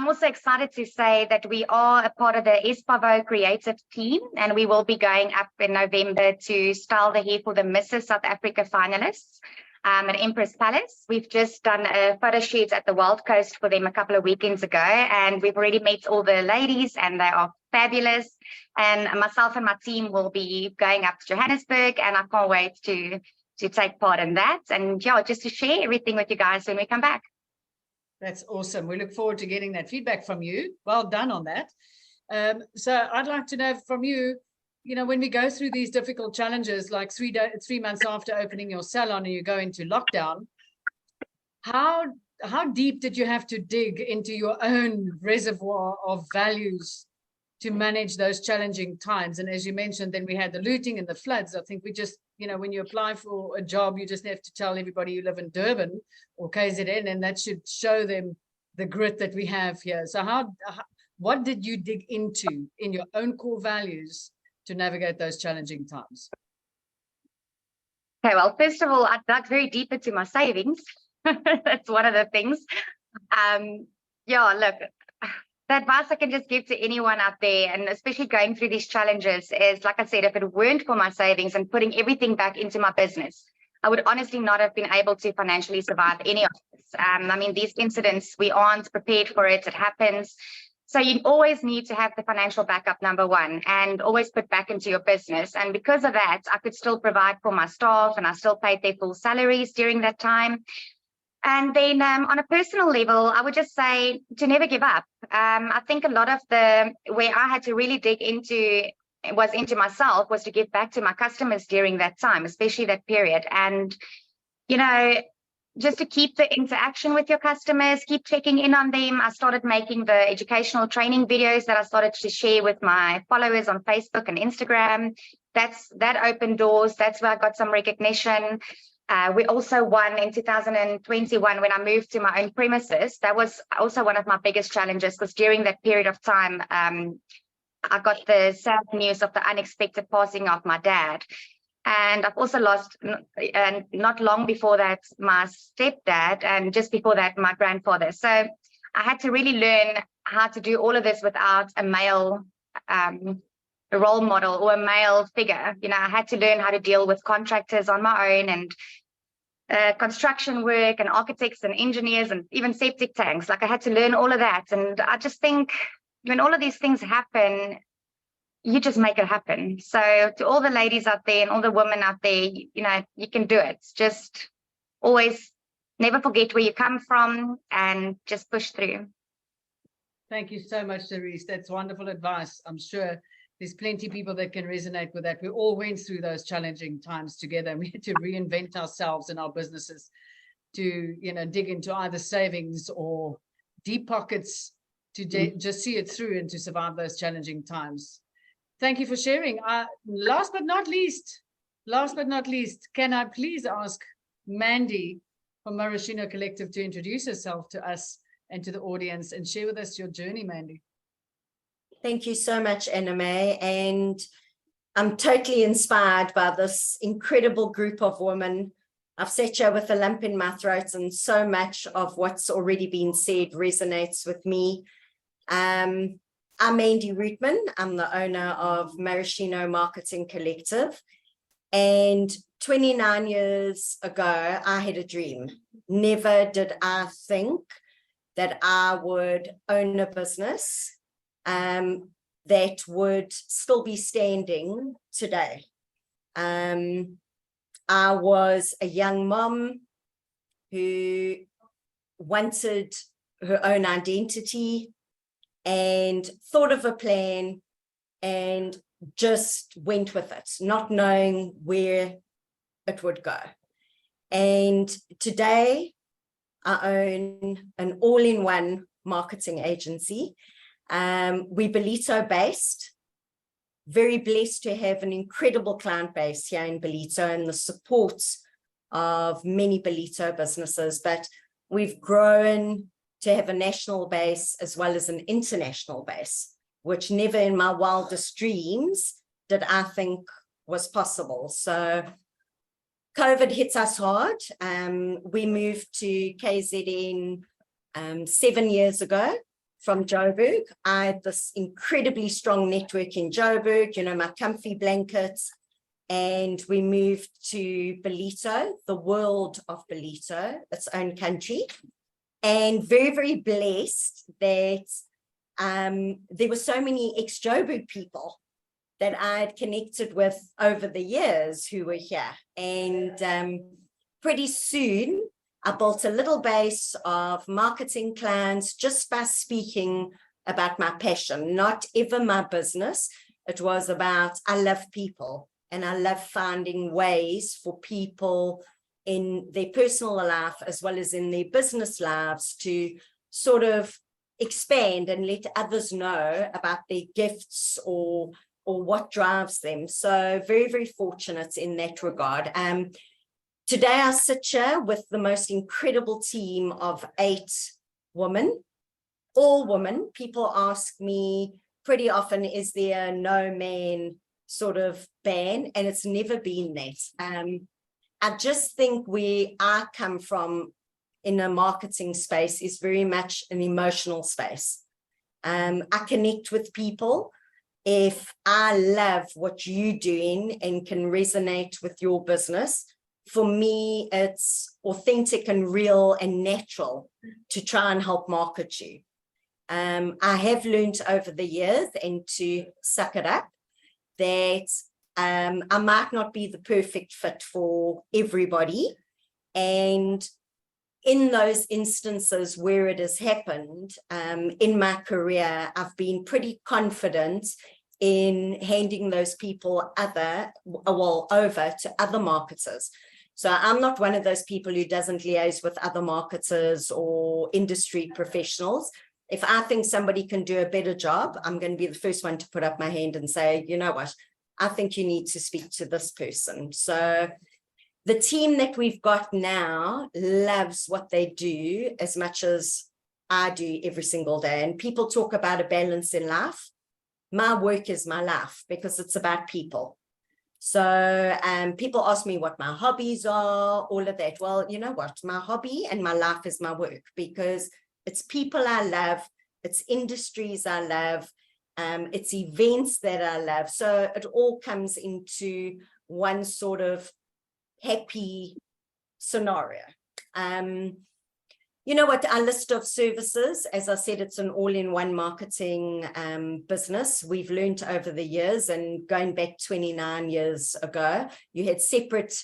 also excited to say that we are a part of the Espavo creative team, and we will be going up in November to style the hair for the Mrs. South Africa finalists at Empress Palace. We've just done a photo shoot at the Wild Coast for them a couple of weekends ago, and we've already met all the ladies and they are fabulous. And myself and my team will be going up to Johannesburg, and I can't wait to take part in that. And yeah, just to share everything with you guys when we come back. That's awesome. We look forward to getting that feedback from you. Well done on that. So I'd like to know from you, when we go through these difficult challenges, like 3 months after opening your salon and you go into lockdown, how deep did you have to dig into your own reservoir of values to manage those challenging times? And as you mentioned, then we had the looting and the floods. I think we just, when you apply for a job, you just have to tell everybody you live in Durban or KZN, and that should show them the grit that we have here. So what did you dig into in your own core values to navigate those challenging times? Okay, well, first of all, I dug very deep into my savings. That's one of the things. Yeah, look, the advice I can just give to anyone out there, and especially going through these challenges, is, like I said, if it weren't for my savings and putting everything back into my business, I would honestly not have been able to financially survive any of this. I mean, these incidents, we aren't prepared for it. It happens. So you always need to have the financial backup, number one, and always put back into your business. And because of that, I could still provide for my staff, and I still paid their full salaries during that time. And then on a personal level, I would just say to never give up. I think a lot of where I had to really dig into myself was to give back to my customers during that time, especially that period. And, just to keep the interaction with your customers, keep checking in on them. I started making the educational training videos that I started to share with my followers on Facebook and Instagram. That opened doors. That's where I got some recognition. We also won in 2021 when I moved to my own premises. That was also one of my biggest challenges, because during that period of time, I got the sad news of the unexpected passing of my dad. And I've also lost, and not long before that, my stepdad, and just before that, my grandfather. So I had to really learn how to do all of this without a male role model or a male figure. I had to learn how to deal with contractors on my own, and construction work, and architects and engineers, and even septic tanks. Like, I had to learn all of that. And I just think when all of these things happen, you just make it happen. So to all the ladies out there and all the women out there, you can do it. Just always never forget where you come from and just push through. Thank you so much, Therese. That's wonderful advice. I'm sure there's plenty of people that can resonate with that. We all went through those challenging times together, and we had to reinvent ourselves and our businesses to, you know, dig into either savings or deep pockets to just see it through and to survive those challenging times. Thank you for sharing. Last but not least, can I please ask Mandy from Maraschino Collective to introduce herself to us and to the audience and share with us your journey, Mandy. Thank you so much, Anneme. And I'm totally inspired by this incredible group of women. I've sat here with a lump in my throat, and so much of what's already been said resonates with me. I'm Mandy Rootman. I'm the owner of Maraschino Marketing Collective. And 29 years ago, I had a dream. Never did I think that I would own a business that would still be standing today. I was a young mom who wanted her own identity and thought of a plan and just went with it, not knowing where it would go. And today I own an all-in-one marketing agency. We Ballito based, very blessed to have an incredible client base here in Ballito and the support of many Ballito businesses, but we've grown to have a national base as well as an international base, which never in my wildest dreams did I think was possible. So COVID hits us hard. We moved to KZN 7 years ago from Joburg. I had this incredibly strong network in Joburg, you know, my comfy blankets, and we moved to Ballito, the world of Ballito, its own country, and very, very blessed that there were so many ex-Joburg people that I had connected with over the years who were here. And pretty soon, I built a little base of marketing clients just by speaking about my passion, not ever my business. It was about, I love people and I love finding ways for people in their personal life as well as in their business lives to sort of expand and let others know about their gifts or what drives them. So very, very fortunate in that regard. Today I sit here with the most incredible team of 8 women, all women. People ask me pretty often, is there a no man sort of ban? And it's never been that. I just think where I come from in a marketing space is very much an emotional space. I connect with people. If I love what you're doing and can resonate with your business, for me, it's authentic and real and natural to try and help market you. I have learned over the years and to suck it up that I might not be the perfect fit for everybody. And in those instances where it has happened in my career, I've been pretty confident in handing those people over to other marketers. So I'm not one of those people who doesn't liaise with other marketers or industry professionals. If I think somebody can do a better job, I'm going to be the first one to put up my hand and say, you know what, I think you need to speak to this person. So the team that we've got now loves what they do as much as I do every single day. And people talk about a balance in life. My work is my life because it's about people. So people ask me what my hobbies are, all of that. Well, you know what? My hobby and my life is my work because it's people I love, it's industries I love, it's events that I love. So it all comes into one sort of happy scenario. You know what, our list of services, as I said, it's an all-in-one marketing business. We've learned over the years, and going back 29 years ago, you had separate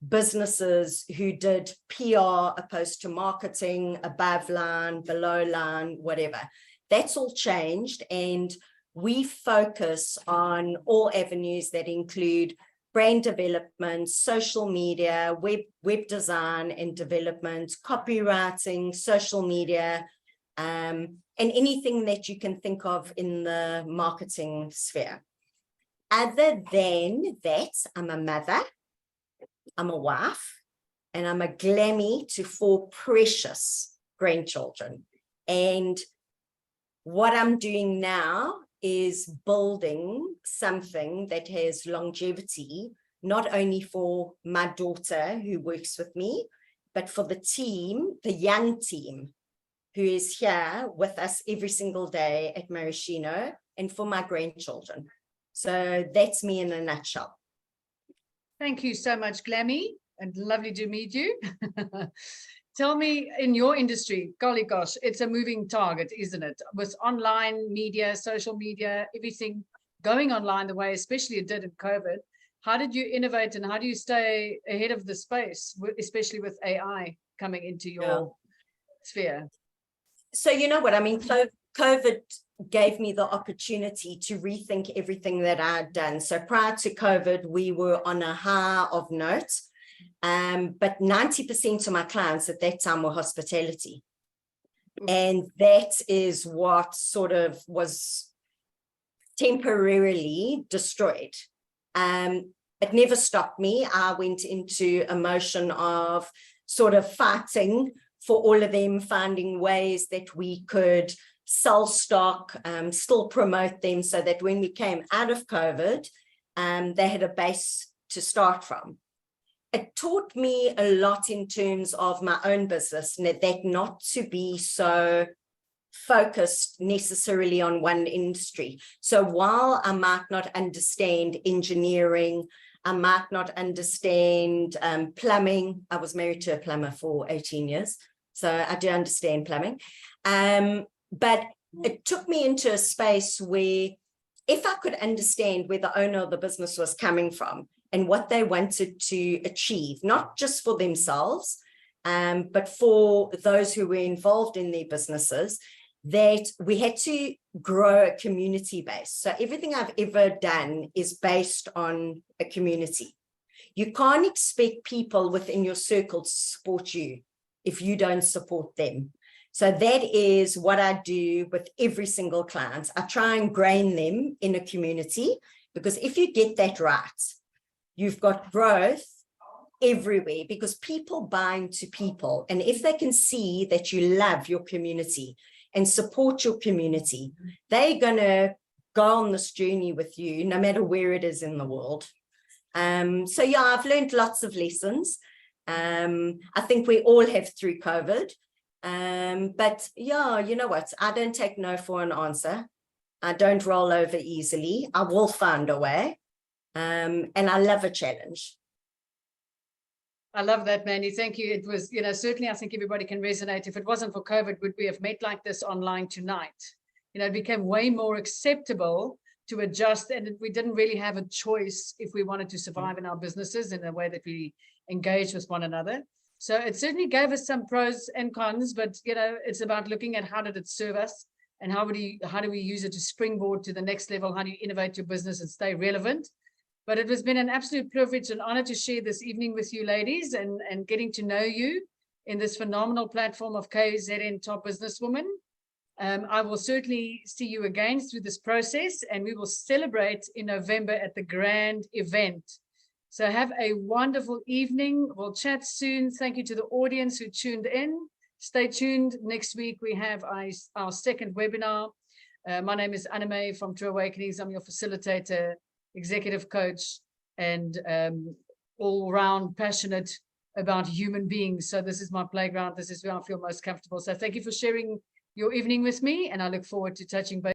businesses who did PR opposed to marketing, above line, below line, whatever. That's all changed. And we focus on all avenues that include brand development, social media, web design and development, copywriting, social media, and anything that you can think of in the marketing sphere. Other than that, I'm a mother, I'm a wife, and I'm a glammy to 4 precious grandchildren. And what I'm doing now is building something that has longevity, not only for my daughter who works with me, but for the team, the young team who is here with us every single day at Maraschino, and for my grandchildren. So that's me in a nutshell. Thank you so much, Glammy, and lovely to meet you. Tell me, in your industry, golly gosh, it's a moving target, isn't it? With online media, social media, everything going online the way, especially it did in COVID. How did you innovate and how do you stay ahead of the space, especially with AI coming into your sphere? So you know what I mean? COVID gave me the opportunity to rethink everything that I'd done. So prior to COVID, we were on a high of note. But 90% of my clients at that time were hospitality. And that is what sort of was temporarily destroyed. It never stopped me. I went into a motion of sort of fighting for all of them, finding ways that we could sell stock, still promote them so that when we came out of COVID, they had a base to start from. It taught me a lot in terms of my own business, that not to be so focused necessarily on one industry. So while I might not understand engineering, I might not understand plumbing. I was married to a plumber for 18 years, so I do understand plumbing. But it took me into a space where if I could understand where the owner of the business was coming from and what they wanted to achieve, not just for themselves, but for those who were involved in their businesses, that we had to grow a community base. So everything I've ever done is based on a community. You can't expect people within your circle to support you if you don't support them. So that is what I do with every single client. I try and grain them in a community, because if you get that right, you've got growth everywhere, because people buy into people. And if they can see that you love your community and support your community, they're going to go on this journey with you, no matter where it is in the world. So yeah, I've learned lots of lessons. I think we all have through COVID. But yeah, you know what? I don't take no for an answer. I don't roll over easily. I will find a way. And I love a challenge. I love that, Mandy. Thank you. It was, certainly I think everybody can resonate. If it wasn't for COVID, would we have met like this online tonight? It became way more acceptable to adjust, and we didn't really have a choice if we wanted to survive in our businesses in the way that we engage with one another. So it certainly gave us some pros and cons, but it's about looking at how did it serve us and how do we use it to springboard to the next level? How do you innovate your business and stay relevant? But it has been an absolute privilege and honor to share this evening with you ladies and getting to know you in this phenomenal platform of KZN Top Business Women. I will certainly see you again through this process, and we will celebrate in November at the grand event. So have a wonderful evening. We'll chat soon. Thank you to the audience who tuned in. Stay tuned. Next week, we have our second webinar. My name is Anneme from True Awakenings. I'm your facilitator, executive coach, and all-round passionate about human beings. So this is my playground. This is where I feel most comfortable. So thank you for sharing your evening with me, and I look forward to touching base.